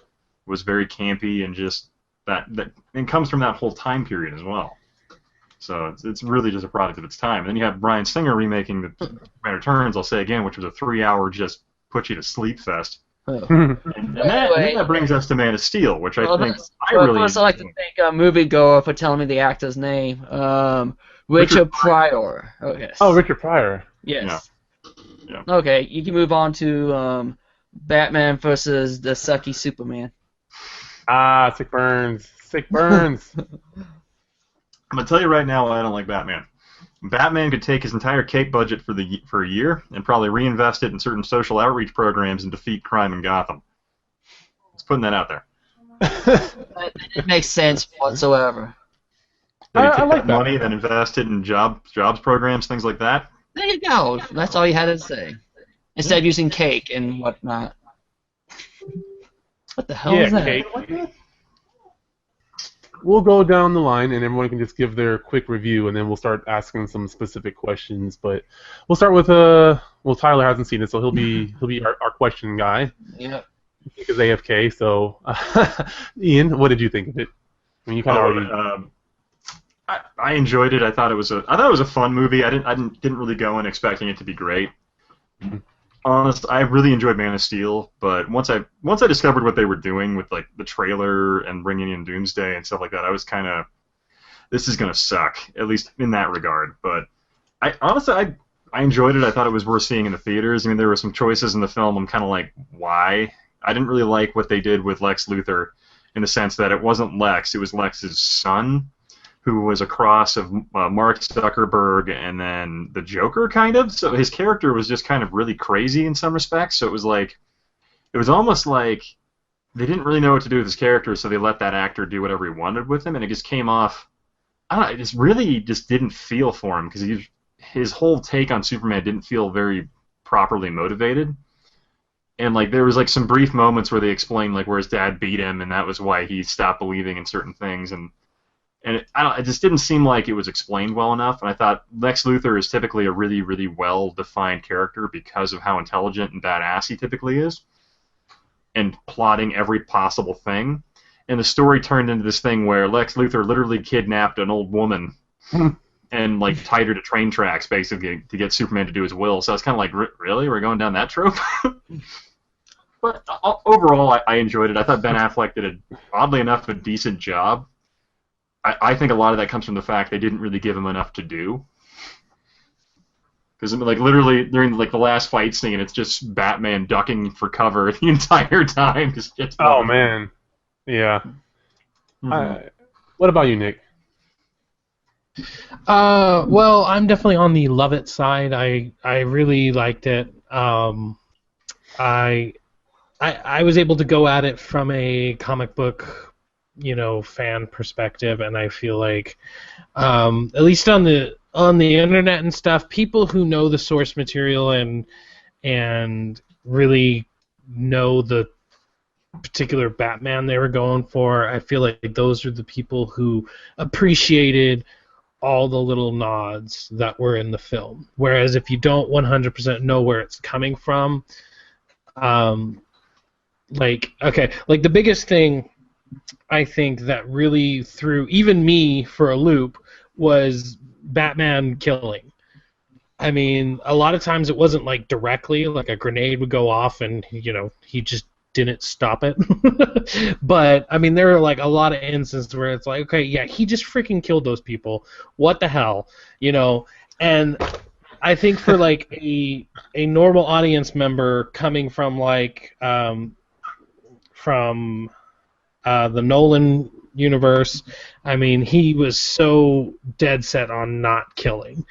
was very campy and just that and comes from that whole time period as well. So it's really just a product of its time. And then you have Bryan Singer remaking the Superman Returns, I'll say again, which was a 3-hour just put you to sleep fest. And that brings us to Man of Steel, which I think I really. First, I'd like to thank a moviegoer for telling me the actor's name. Richard Pryor. Oh, yes. Oh, Richard Pryor. Yes. Yeah. Okay, you can move on to Batman versus the sucky Superman. Sick burns. Sick burns. I'm gonna tell you right now why I don't like Batman. Batman could take his entire cape budget for a year and probably reinvest it in certain social outreach programs and defeat crime in Gotham. Just putting that out there. That makes sense whatsoever. I like that money and then invest it in jobs programs, things like that. There you go. That's all you had to say. Instead of using cake and whatnot. What the hell is that? Cake. We'll go down the line, and everyone can just give their quick review, and then we'll start asking some specific questions. But we'll start with Tyler hasn't seen it, so he'll be our question guy. Yeah. Because AFK. So, Ian, what did you think of it? I mean, you kind of already. I enjoyed it. I thought it was a fun movie. I didn't really go in expecting it to be great. Honest, I really enjoyed Man of Steel, but once I discovered what they were doing with the trailer and bringing in Doomsday and stuff like that, I was kind of, this is gonna suck, at least in that regard. But I I enjoyed it. I thought it was worth seeing in the theaters. I mean, there were some choices in the film I'm kind of like, why? I didn't really like what they did with Lex Luthor in the sense that it wasn't Lex, it was Lex's son, who was a cross of Mark Zuckerberg and then the Joker, kind of. So his character was just kind of really crazy in some respects. So it was almost like they didn't really know what to do with his character, so they let that actor do whatever he wanted with him, and it just came off. I don't know, it just really just didn't feel for him because his whole take on Superman didn't feel very properly motivated. And like there was like some brief moments where they explained like where his dad beat him, and that was why he stopped believing in certain things. And it just didn't seem like it was explained well enough. And I thought Lex Luthor is typically a really, really well-defined character because of how intelligent and badass he typically is, and plotting every possible thing. And the story turned into this thing where Lex Luthor literally kidnapped an old woman and like tied her to train tracks basically to get Superman to do his will. So I was kind of like, really? We're going down that trope? But overall, I enjoyed it. I thought Ben Affleck did, oddly enough, a decent job. I think a lot of that comes from the fact they didn't really give him enough to do. Because like literally during like the last fight scene, it's just Batman ducking for cover the entire time. Oh man, yeah. Mm-hmm. What about you, Nick? Well, I'm definitely on the love it side. I really liked it. I was able to go at it from a comic book, fan perspective, and I feel like, at least on the internet and stuff, people who know the source material and really know the particular Batman they were going for, I feel like those are the people who appreciated all the little nods that were in the film. Whereas if you don't 100% know where it's coming from, the biggest thing I think that really threw even me for a loop was Batman killing. I mean, a lot of times it wasn't like directly, like a grenade would go off and he just didn't stop it. But I mean, there are like a lot of instances where it's like, okay, yeah, he just freaking killed those people. What the hell, And I think for like a normal audience member coming from like from the Nolan universe, I mean, he was so dead set on not killing.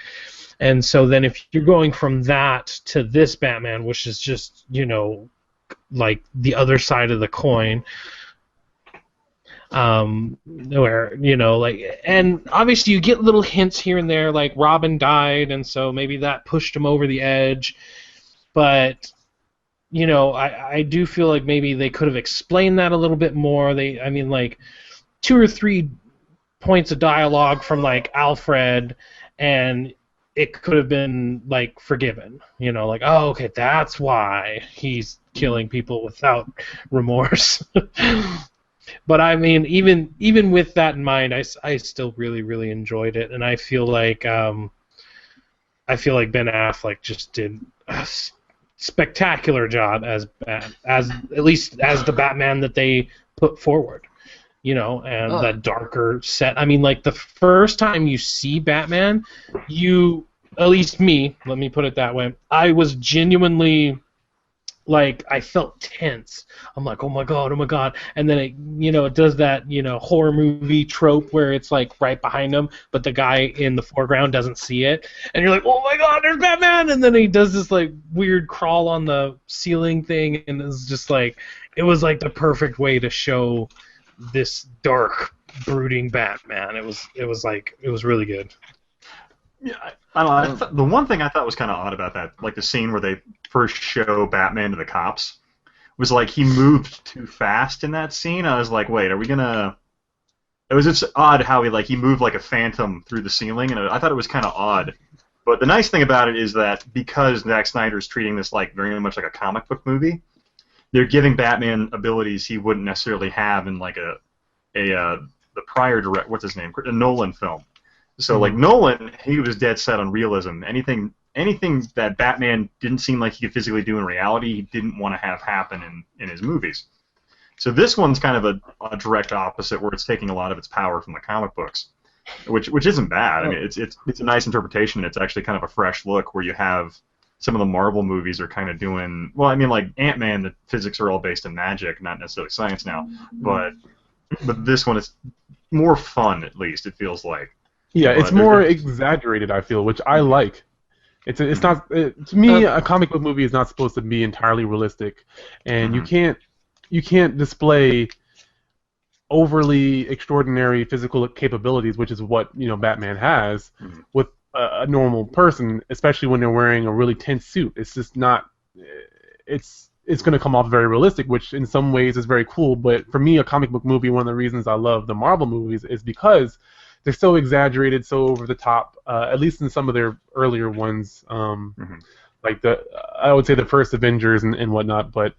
And so then if you're going from that to this Batman, which is just, like the other side of the coin, where, and obviously you get little hints here and there, like Robin died, and so maybe that pushed him over the edge. But, I do feel like maybe they could have explained that a little bit more. Like 2 or 3 points of dialogue from, like, Alfred, and it could have been, like, forgiven. Like, oh, okay, that's why he's killing people without remorse. But I mean, even with that in mind, I still really, really enjoyed it, and I feel like Ben Affleck just did a spectacular job as at least as the Batman that they put forward, and that darker set. I mean, like the first time you see Batman, at least me, let me put it that way, I was genuinely, like, I felt tense. I'm like, oh my god, and then it does that horror movie trope where it's like right behind him, but the guy in the foreground doesn't see it, and you're like, oh my god, there's Batman, and then he does this like weird crawl on the ceiling thing, and it's just like, it was like the perfect way to show this dark, brooding Batman. It was really good. Yeah, I don't know. The one thing I thought was kind of odd about that, like the scene where they first show Batman to the cops, was like he moved too fast in that scene. I was like, wait, are we gonna? It was just odd how he moved like a phantom through the ceiling, and I thought it was kind of odd. But the nice thing about it is that because Zack Snyder's treating this like very much like a comic book movie, they're giving Batman abilities he wouldn't necessarily have in like the prior what's his name, a Nolan film. So, like, Nolan, he was dead set on realism. Anything that Batman didn't seem like he could physically do in reality, he didn't want to have happen in his movies. So this one's kind of a direct opposite, where it's taking a lot of its power from the comic books. which isn't bad. I mean, it's a nice interpretation. It's actually kind of a fresh look where you have some of the Marvel movies are kind of doing well. I mean, like Ant-Man, the physics are all based in magic, not necessarily science now. But this one is more fun, at least it feels like. Yeah, it's more exaggerated, I feel, which I like. It's not to me a comic book movie is not supposed to be entirely realistic, and you can't display overly extraordinary physical capabilities, which is what Batman has, with a normal person, especially when they're wearing a really tense suit. It's just not. It's going to come off very realistic, which in some ways is very cool. But for me, a comic book movie, one of the reasons I love the Marvel movies is because they're so exaggerated, so over the top. At least in some of their earlier ones, like I would say the first Avengers and whatnot. But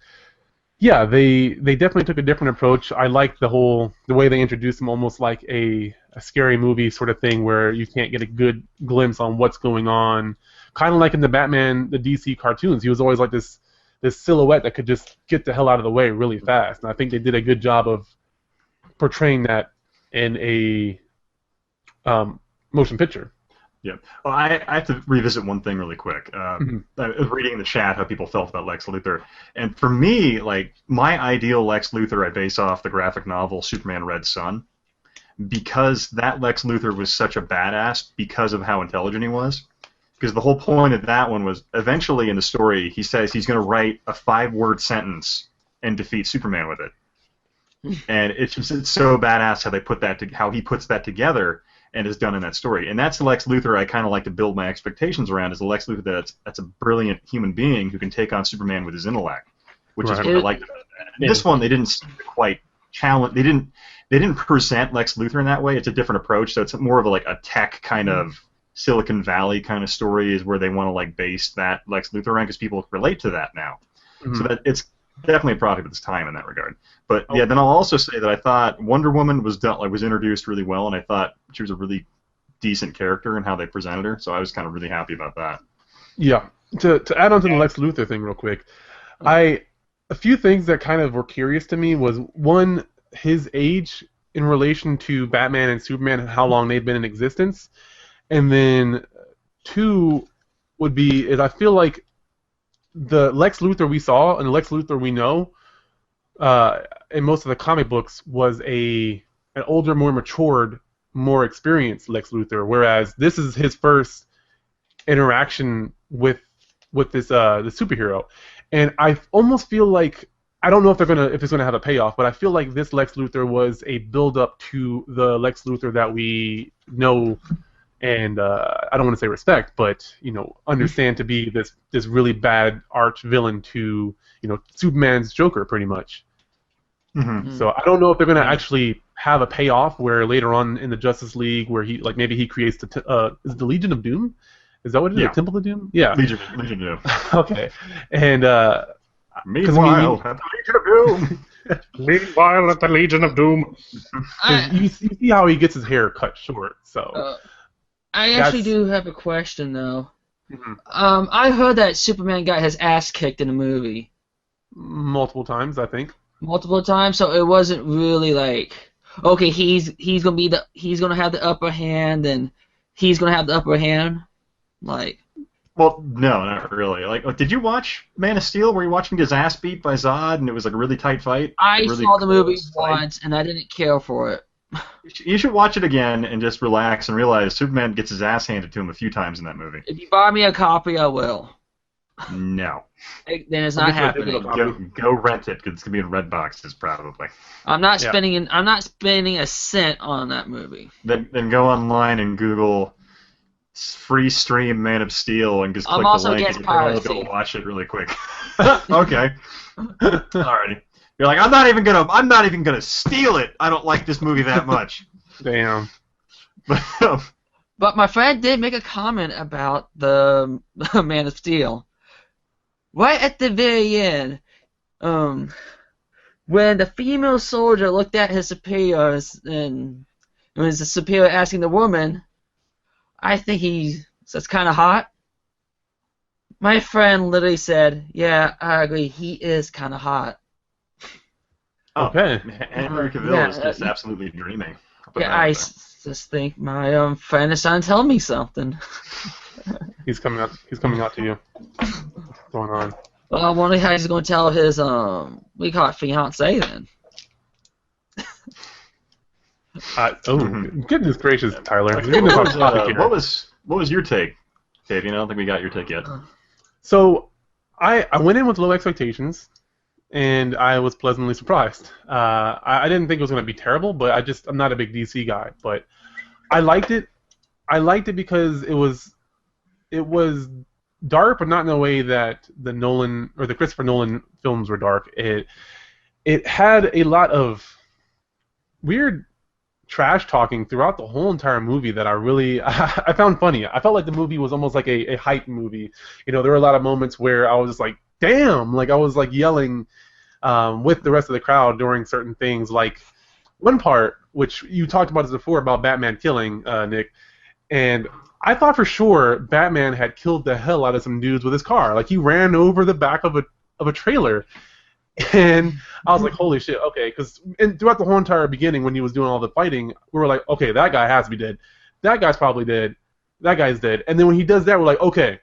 yeah, they definitely took a different approach. I like the way they introduced them, almost like a scary movie sort of thing, where you can't get a good glimpse on what's going on. Kind of like in the DC cartoons, he was always like this silhouette that could just get the hell out of the way really fast. And I think they did a good job of portraying that in a motion picture. Yeah. Well, I have to revisit one thing really quick. I was reading in the chat how people felt about Lex Luthor, and for me, like my ideal Lex Luthor, I base off the graphic novel Superman Red Son, because that Lex Luthor was such a badass because of how intelligent he was. Because the whole point of that one was eventually in the story he says he's going to write a 5-word sentence and defeat Superman with it, and it's so badass how he puts that together. And is done in that story, and that's the Lex Luthor I kind of like to build my expectations around. Is the Lex Luthor that's a brilliant human being who can take on Superman with his intellect, which is what I liked about it. This one they didn't quite challenge. They didn't present Lex Luthor in that way. It's a different approach, so it's more of a tech kind of Silicon Valley kind of story, is where they want to base that Lex Luthor around because people relate to that now. So that it's definitely a product of its time in that regard. But yeah, then I'll also say that I thought Wonder Woman was introduced really well, and I thought she was a really decent character in how they presented her. So I was kind of really happy about that. Yeah. To add on to the Lex Luthor thing real quick, a few things that kind of were curious to me was, one, his age in relation to Batman and Superman and how long they've been in existence, and then two would be is I feel like the Lex Luthor we saw and the Lex Luthor we know in most of the comic books was an older, more matured, more experienced Lex Luthor, whereas this is his first interaction with this the superhero, and I almost feel like I don't know if it's gonna have a payoff, but I feel like this Lex Luthor was a build up to the Lex Luthor that we know. And I don't want to say respect, but understand to be this really bad arch villain to Superman's Joker, pretty much. So I don't know if they're going to actually have a payoff where later on in the Justice League, where he maybe he creates is it the Legion of Doom? Is that what it is? Yeah. The Temple of Doom? Yeah. Legion of Doom. Okay. And meanwhile, at the Legion of Doom. Meanwhile, at the Legion of Doom. You see how he gets his hair cut short, so. I actually do have a question, though. I heard that Superman got his ass kicked in the movie. Multiple times, I think. Multiple times, so it wasn't really like, okay, he's gonna have the upper hand, and he's gonna have the upper hand, like. Well, no, not really. Did you watch Man of Steel, where you watched him get his ass beat by Zod, and it was a really tight fight? I really saw the movie fight. once, and I didn't care for it. You should watch it again and just relax and realize Superman gets his ass handed to him a few times in that movie. If you buy me a copy, I will. No. Then it's not happening. Go rent it, because it's gonna be in red boxes probably. I'm not spending a cent on that movie. Then go online and Google free stream Man of Steel and just click the link and go watch it really quick. Okay. Alrighty. You're like, I'm not even gonna steal it. I don't like this movie that much. Damn. But my friend did make a comment about the Man of Steel. Right at the very end, when the female soldier looked at his superiors and it was the superior asking the woman, I think that's kind of hot. My friend literally said, yeah, I agree, he is kind of hot. Okay. Henry Cavill is just absolutely dreaming. Yeah, Just think my friend is trying to tell me something. He's coming out. He's coming out to you. What's going on? Well, I wonder how he's going to tell his we call it fiance then. Goodness gracious, Tyler! You're getting off topic here. What was your take, Davey? I don't think we got your take yet. So, I went in with low expectations, and I was pleasantly surprised. I didn't think it was going to be terrible, but I'm not a big DC guy. But I liked it. I liked it because it was dark, but not in a way that the Nolan or the Christopher Nolan films were dark. It had a lot of weird trash talking throughout the whole entire movie that I found funny. I felt like the movie was almost like a hype movie. You know, there were a lot of moments where I was just like, damn, like I was like yelling with the rest of the crowd during certain things. Like one part, which you talked about this before about Batman killing Nick, and I thought for sure Batman had killed the hell out of some dudes with his car. Like he ran over the back of a trailer. And I was like, holy shit, okay. And throughout the whole entire beginning, when he was doing all the fighting, we were like, okay, that guy has to be dead. That guy's probably dead. That guy's dead. And then when he does that, we're like, okay,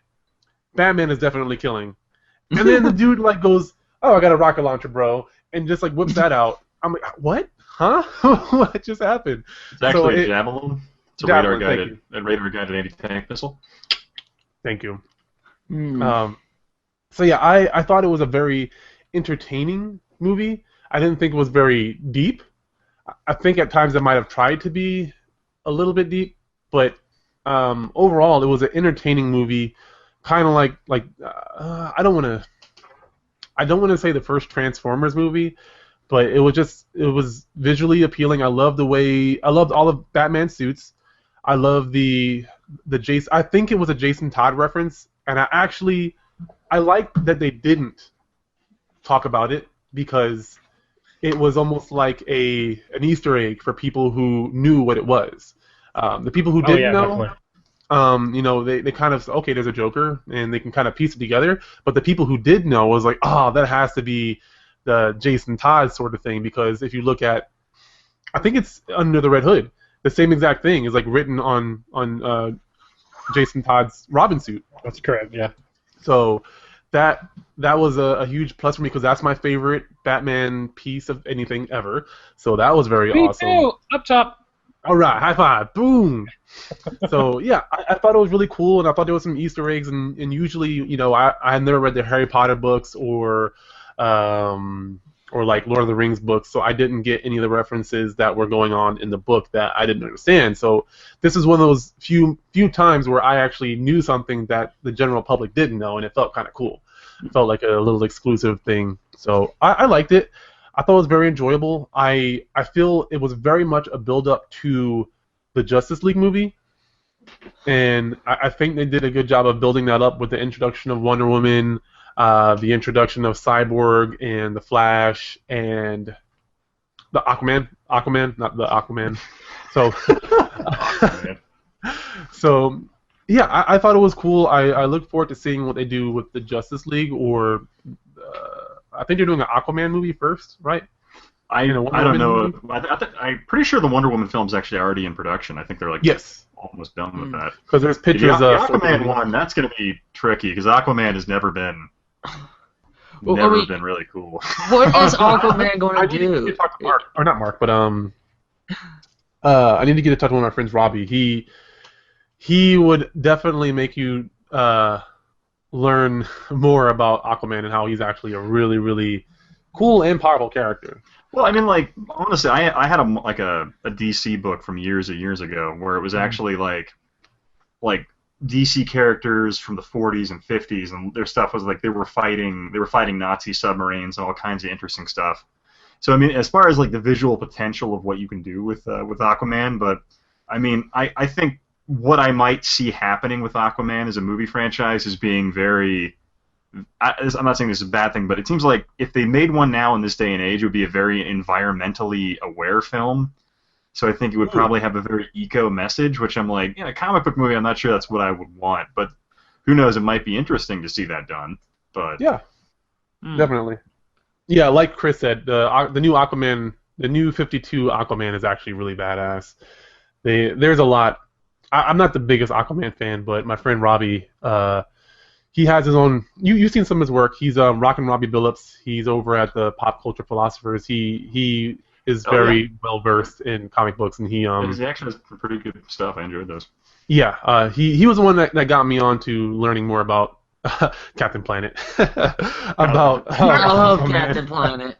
Batman is definitely killing. And then the dude like goes, oh, I got a rocket launcher, bro, and just like whips that out. I'm like, what? Huh? What just happened? It's actually a Javelin. It's a radar-guided anti-tank missile. Thank you. So yeah, I thought it was a very entertaining movie. I didn't think it was very deep. I think at times it might have tried to be a little bit deep, but overall it was an entertaining movie. Kind of like I don't want to say the first Transformers movie, but it was visually appealing. I loved all of Batman's suits. I love the Jason. I think it was a Jason Todd reference, and I liked that they didn't talk about it because it was almost like an Easter egg for people who knew what it was. The people who didn't know, you know, they kind of, okay, there's a Joker, and they can kind of piece it together. But the people who did know was like, oh, that has to be the Jason Todd sort of thing, because if you look at, I think it's Under the Red Hood, the same exact thing is like written on Jason Todd's Robin suit. That's correct, yeah. So that was a huge plus for me because that's my favorite Batman piece of anything ever. So that was very awesome. Me too. Up top. All right, high five, boom. So yeah, I thought it was really cool, and I thought there was some Easter eggs, and usually, you know, I never read the Harry Potter books or like Lord of the Rings books, so I didn't get any of the references that were going on in the book that I didn't understand. So this is one of those few times where I actually knew something that the general public didn't know, and it felt kind of cool. It felt like a little exclusive thing. So I liked it. I thought it was very enjoyable. I feel it was very much a build-up to the Justice League movie, and I think they did a good job of building that up with the introduction of Wonder Woman, the introduction of Cyborg and the Flash and the Aquaman, not the Aquaman. So, yeah, I thought it was cool. I look forward to seeing what they do with the Justice League, or I think they're doing an Aquaman movie first, right? I don't know. I'm pretty sure the Wonder Woman film's actually already in production. I think they're like almost done with that. Because there's pictures the Aquaman one. That's going to be tricky because Aquaman has never been really cool. What is Aquaman going to do? I need to talk to Mark, or not Mark, but I need to get to talk to one of my friends, Robbie. He would definitely make you learn more about Aquaman and how he's actually a really, really cool and powerful character. Well, I mean, like, honestly, I had a DC book from years and years ago where it was actually like DC characters from the 40s and 50s, and their stuff was like they were fighting Nazi submarines and all kinds of interesting stuff. So I mean, as far as like the visual potential of what you can do with Aquaman, but I mean, I think what I might see happening with Aquaman as a movie franchise is being very. I'm not saying this is a bad thing, but it seems like if they made one now in this day and age, it would be a very environmentally aware film. So I think it would probably have a very eco message, which I'm like, a comic book movie, I'm not sure that's what I would want, but who knows, it might be interesting to see that done. But yeah, definitely. Yeah, like Chris said, the new Aquaman, the new 52 Aquaman is actually really badass. There's a lot. I'm not the biggest Aquaman fan, but my friend Robbie, he has his own. You've seen some of his work. He's Rockin' Robbie Billups. He's over at the Pop Culture Philosophers. He is very well versed in comic books, and he actually has some pretty good stuff. I enjoyed those. Yeah, he was the one that got me on to learning more about Captain Planet. I love Captain Planet.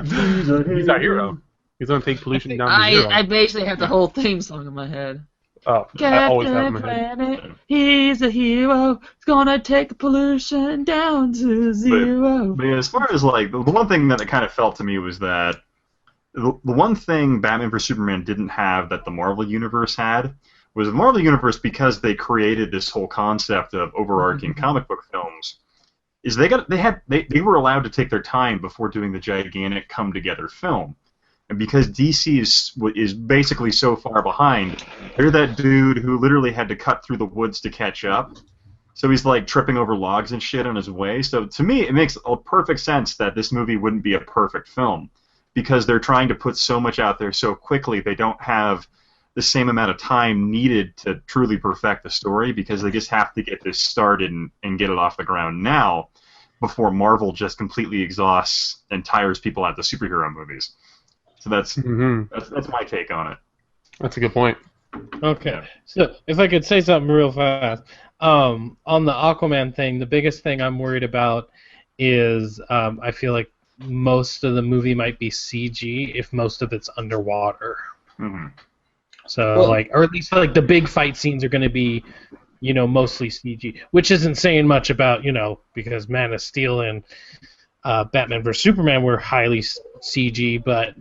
He's our hero. He's gonna take pollution down to zero. I basically have the whole theme song in my head. Oh, I always have it in my head. Planet, he's a hero. He's gonna take the pollution down to zero. But as far as like the one thing that it kind of felt to me was that the one thing Batman vs Superman didn't have that the Marvel Universe had was the Marvel Universe, because they created this whole concept of overarching comic book films, is they were allowed to take their time before doing the gigantic come together film. And because DC is basically so far behind, they're that dude who literally had to cut through the woods to catch up. So he's like tripping over logs and shit on his way. So to me, it makes a perfect sense that this movie wouldn't be a perfect film, because they're trying to put so much out there so quickly. They don't have the same amount of time needed to truly perfect the story, because they just have to get this started and get it off the ground now before Marvel just completely exhausts and tires people at the superhero movies. So that's my take on it. That's a good point. Okay, so if I could say something real fast, on the Aquaman thing, the biggest thing I'm worried about is I feel like most of the movie might be CG if most of it's underwater. Mm-hmm. So, or at least the big fight scenes are going to be, mostly CG, which isn't saying much about, because Man of Steel and Batman vs Superman were highly CG, but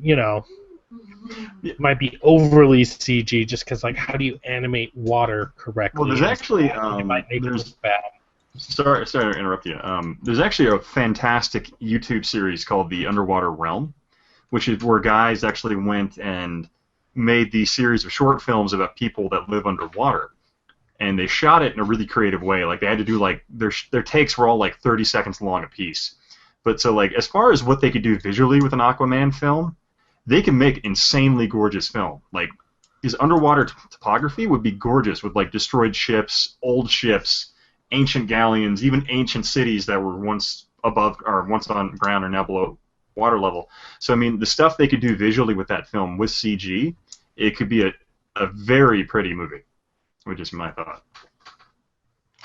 it might be overly CG just because how do you animate water correctly? Well, there's actually bad. Sorry to interrupt you. There's actually a fantastic YouTube series called The Underwater Realm, which is where guys actually went and made these series of short films about people that live underwater, and they shot it in a really creative way. Like they had to do their takes were all 30 seconds long a piece. But so as far as what they could do visually with an Aquaman film, they can make insanely gorgeous film. His underwater topography would be gorgeous with destroyed ships, old ships, ancient galleons, even ancient cities that were once above or once on ground are now below water level. So I mean, the stuff they could do visually with that film with CG, it could be a very pretty movie, which is my thought.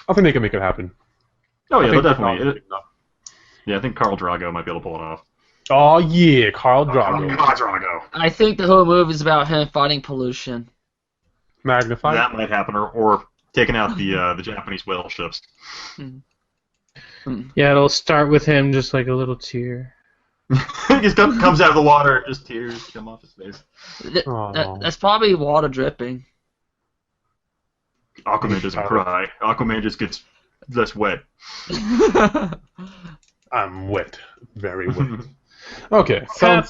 I think they can make it happen. Oh yeah, they'll definitely. Yeah, I think Khal Drogo might be able to pull it off. Oh yeah, Khal Drogo. Khal Drogo. I think the whole movie is about him fighting pollution. Magnified. That might happen, or taking out the Japanese whale ships. Yeah, it'll start with him just a little tear. He just comes out of the water, just tears come off his face. That's probably water dripping. Aquaman doesn't cry. Aquaman just gets less wet. I'm wet. Very wet. Okay, so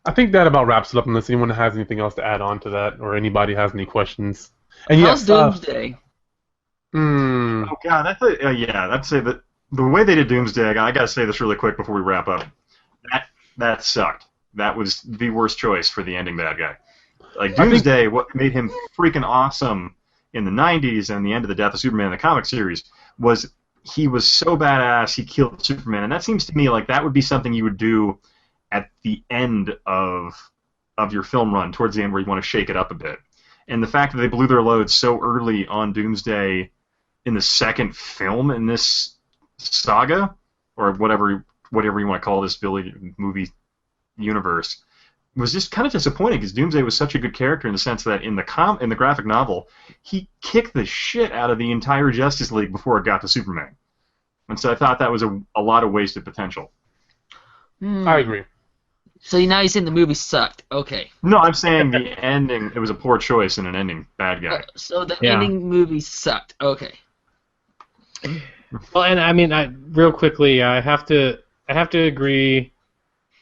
I think that about wraps it up, unless anyone has anything else to add on to that, or anybody has any questions. And how's Doomsday? Oh god, I'd say that the way they did Doomsday, I gotta say this really quick before we wrap up. That sucked. That was the worst choice for the ending bad guy. Doomsday, what made him freaking awesome in the 90s and the end of the Death of Superman in the comic series was he was so badass he killed Superman, and that seems to me like that would be something you would do at the end of your film run, towards the end where you want to shake it up a bit. And the fact that they blew their load so early on Doomsday in the second film in this saga, or whatever you want to call this movie universe, was just kind of disappointing, because Doomsday was such a good character in the sense that in the graphic novel, he kicked the shit out of the entire Justice League before it got to Superman. And so I thought that was a lot of wasted potential. I agree. So now you're saying the movie sucked. Okay. No, I'm saying the ending, it was a poor choice in an ending bad guy. So the ending movie sucked. Okay. Well, and I mean, real quickly, I have to agree.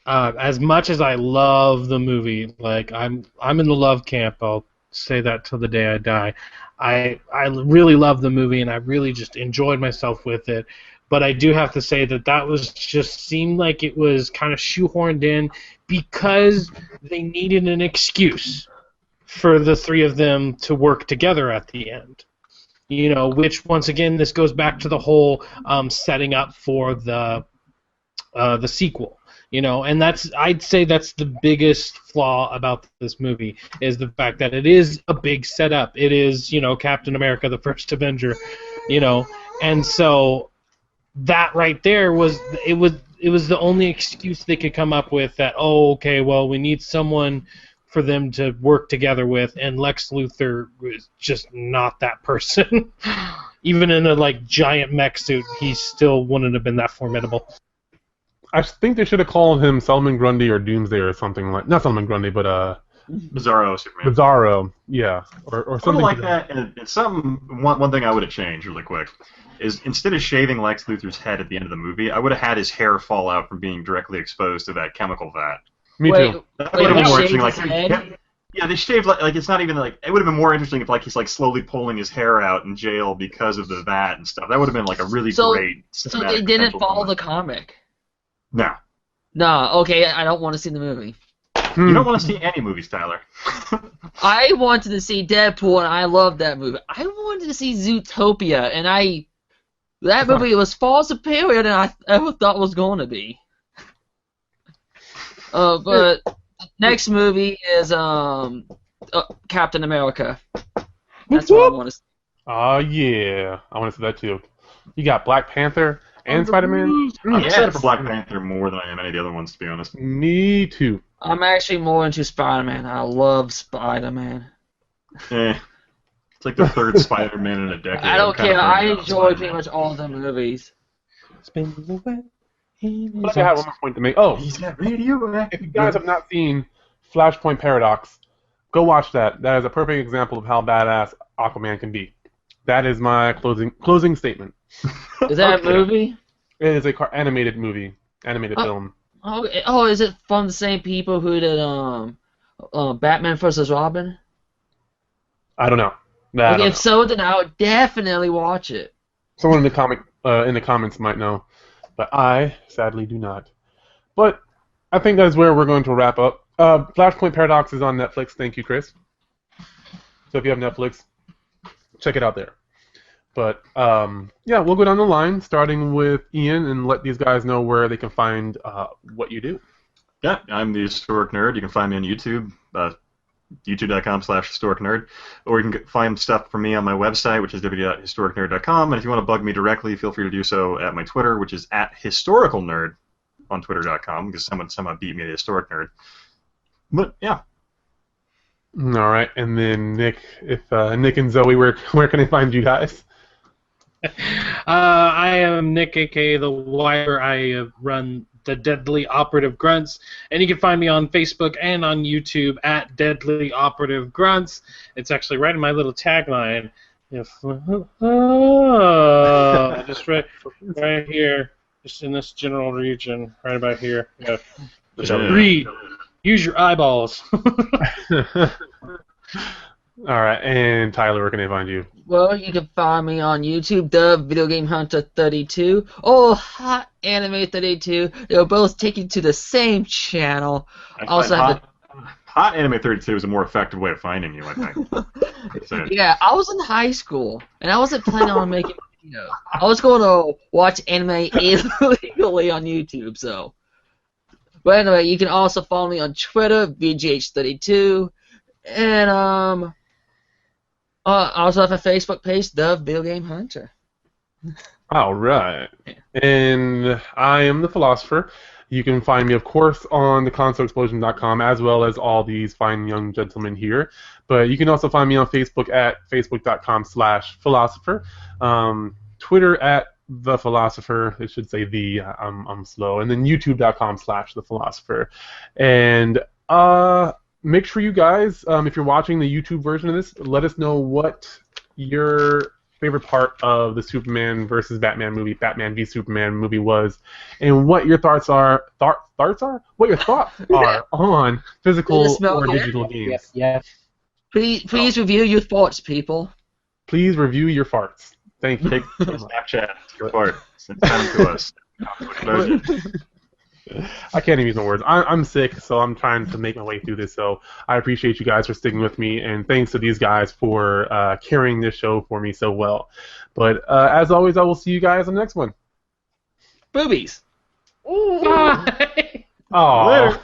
As much as I love the movie, I'm in the love camp. I'll say that till the day I die. I really love the movie, and I really just enjoyed myself with it. But I do have to say that was just seemed like it was kind of shoehorned in because they needed an excuse. for the three of them to work together at the end. You know, which once again, this goes back to the whole setting up for the sequel. You know, and I'd say that's the biggest flaw about this movie is the fact that it is a big setup. It is, you know, Captain America, the first Avenger, you know, and so that right there was the only excuse they could come up with that, oh, okay, well, we need someone for them to work together with, and Lex Luthor was just not that person. Even in a like giant mech suit, he still wouldn't have been that formidable. I think they should have called him Solomon Grundy or Doomsday or something like, not Solomon Grundy, but Bizarro Superman. Bizarro, yeah, or something like that. And one thing I would have changed really quick is instead of shaving Lex Luthor's head at the end of the movie, I would have had his hair fall out from being directly exposed to that chemical vat. Me too. That would have been more interesting. Like, yeah, they shaved like it's not even like it would have been more interesting if like he's like slowly pulling his hair out in jail because of the vat and stuff. That would have been like a really great. So they didn't follow the comic. No. No. Okay, I don't want to see the movie. You don't want to see any movies, Tyler. I wanted to see Deadpool, and I loved that movie. I wanted to see Zootopia, and that movie was far superior than I ever thought was going to be. But next movie is Captain America. That's what I want to see. Oh yeah, I want to see that too. You got Black Panther and Spider-Man. I'm excited for Black Panther more than I am any of the other ones, to be honest. Me too. I'm actually more into Spider-Man. I love Spider-Man. It's like the third Spider-Man in a decade. I don't care. I enjoy pretty much all the movies. But I have one more point to make. Oh, he's got radio. If you guys have not seen Flashpoint Paradox, go watch that. That is a perfect example of how badass Aquaman can be. That is my closing statement. Is that a movie? It is a animated movie, animated film. Oh, is it from the same people who did Batman vs. Robin? I don't know. If so, then I would definitely watch it. Someone in the comments might know, but I sadly do not. But I think that's where we're going to wrap up. Flashpoint Paradox is on Netflix. Thank you, Chris. So if you have Netflix, check it out there. But yeah, we'll go down the line, starting with Ian, and let these guys know where they can find what you do. Yeah, I'm the Historic Nerd. You can find me on YouTube, youtube.com/historicnerd, or you can find stuff from me on my website, which is www.historicnerd.com. And if you want to bug me directly, feel free to do so at my Twitter, which is @historicalnerd on twitter.com, because someone somehow beat me at Historic Nerd. But yeah. All right, and then Nick, if Nick and Zoe, where can I find you guys? I am Nick, aka the Wire. I run the Deadly Operative Grunts, and you can find me on Facebook and on YouTube at Deadly Operative Grunts. It's actually right in my little tagline. Just right here, just in this general region, right about here. Just read. Use your eyeballs. All right, and Tyler, where can they find you? Well, you can find me on YouTube, the Video Game Hunter 32, or Hot Anime 32. They'll both take you to the same channel. Hot Anime 32 is a more effective way of finding you, I think. Yeah, I was in high school, and I wasn't planning on making a video. I was going to watch anime illegally on YouTube, so. But anyway, you can also follow me on Twitter, VGH32, and I also have a Facebook page, The Video Game Hunter. All right. And I am the Philosopher. You can find me, of course, on theconsoleexplosion.com, as well as all these fine young gentlemen here. But you can also find me on Facebook at facebook.com/philosopher. Twitter at The Philosopher. It should say the. I'm slow. And then youtube.com/thephilosopher. And make sure you guys, if you're watching the YouTube version of this, let us know what your favorite part of the Superman versus Batman movie, Batman v Superman movie was, and what your thoughts are. What your thoughts are on physical or digital games. Yes. Please review your thoughts, people. Please review your farts. Thank you. Take Snapchat your fart. Send them to us. I can't even use my words. I'm sick, so I'm trying to make my way through this. So I appreciate you guys for sticking with me, and thanks to these guys for carrying this show for me so well. But as always, I will see you guys on the next one. Boobies. Aww. Later.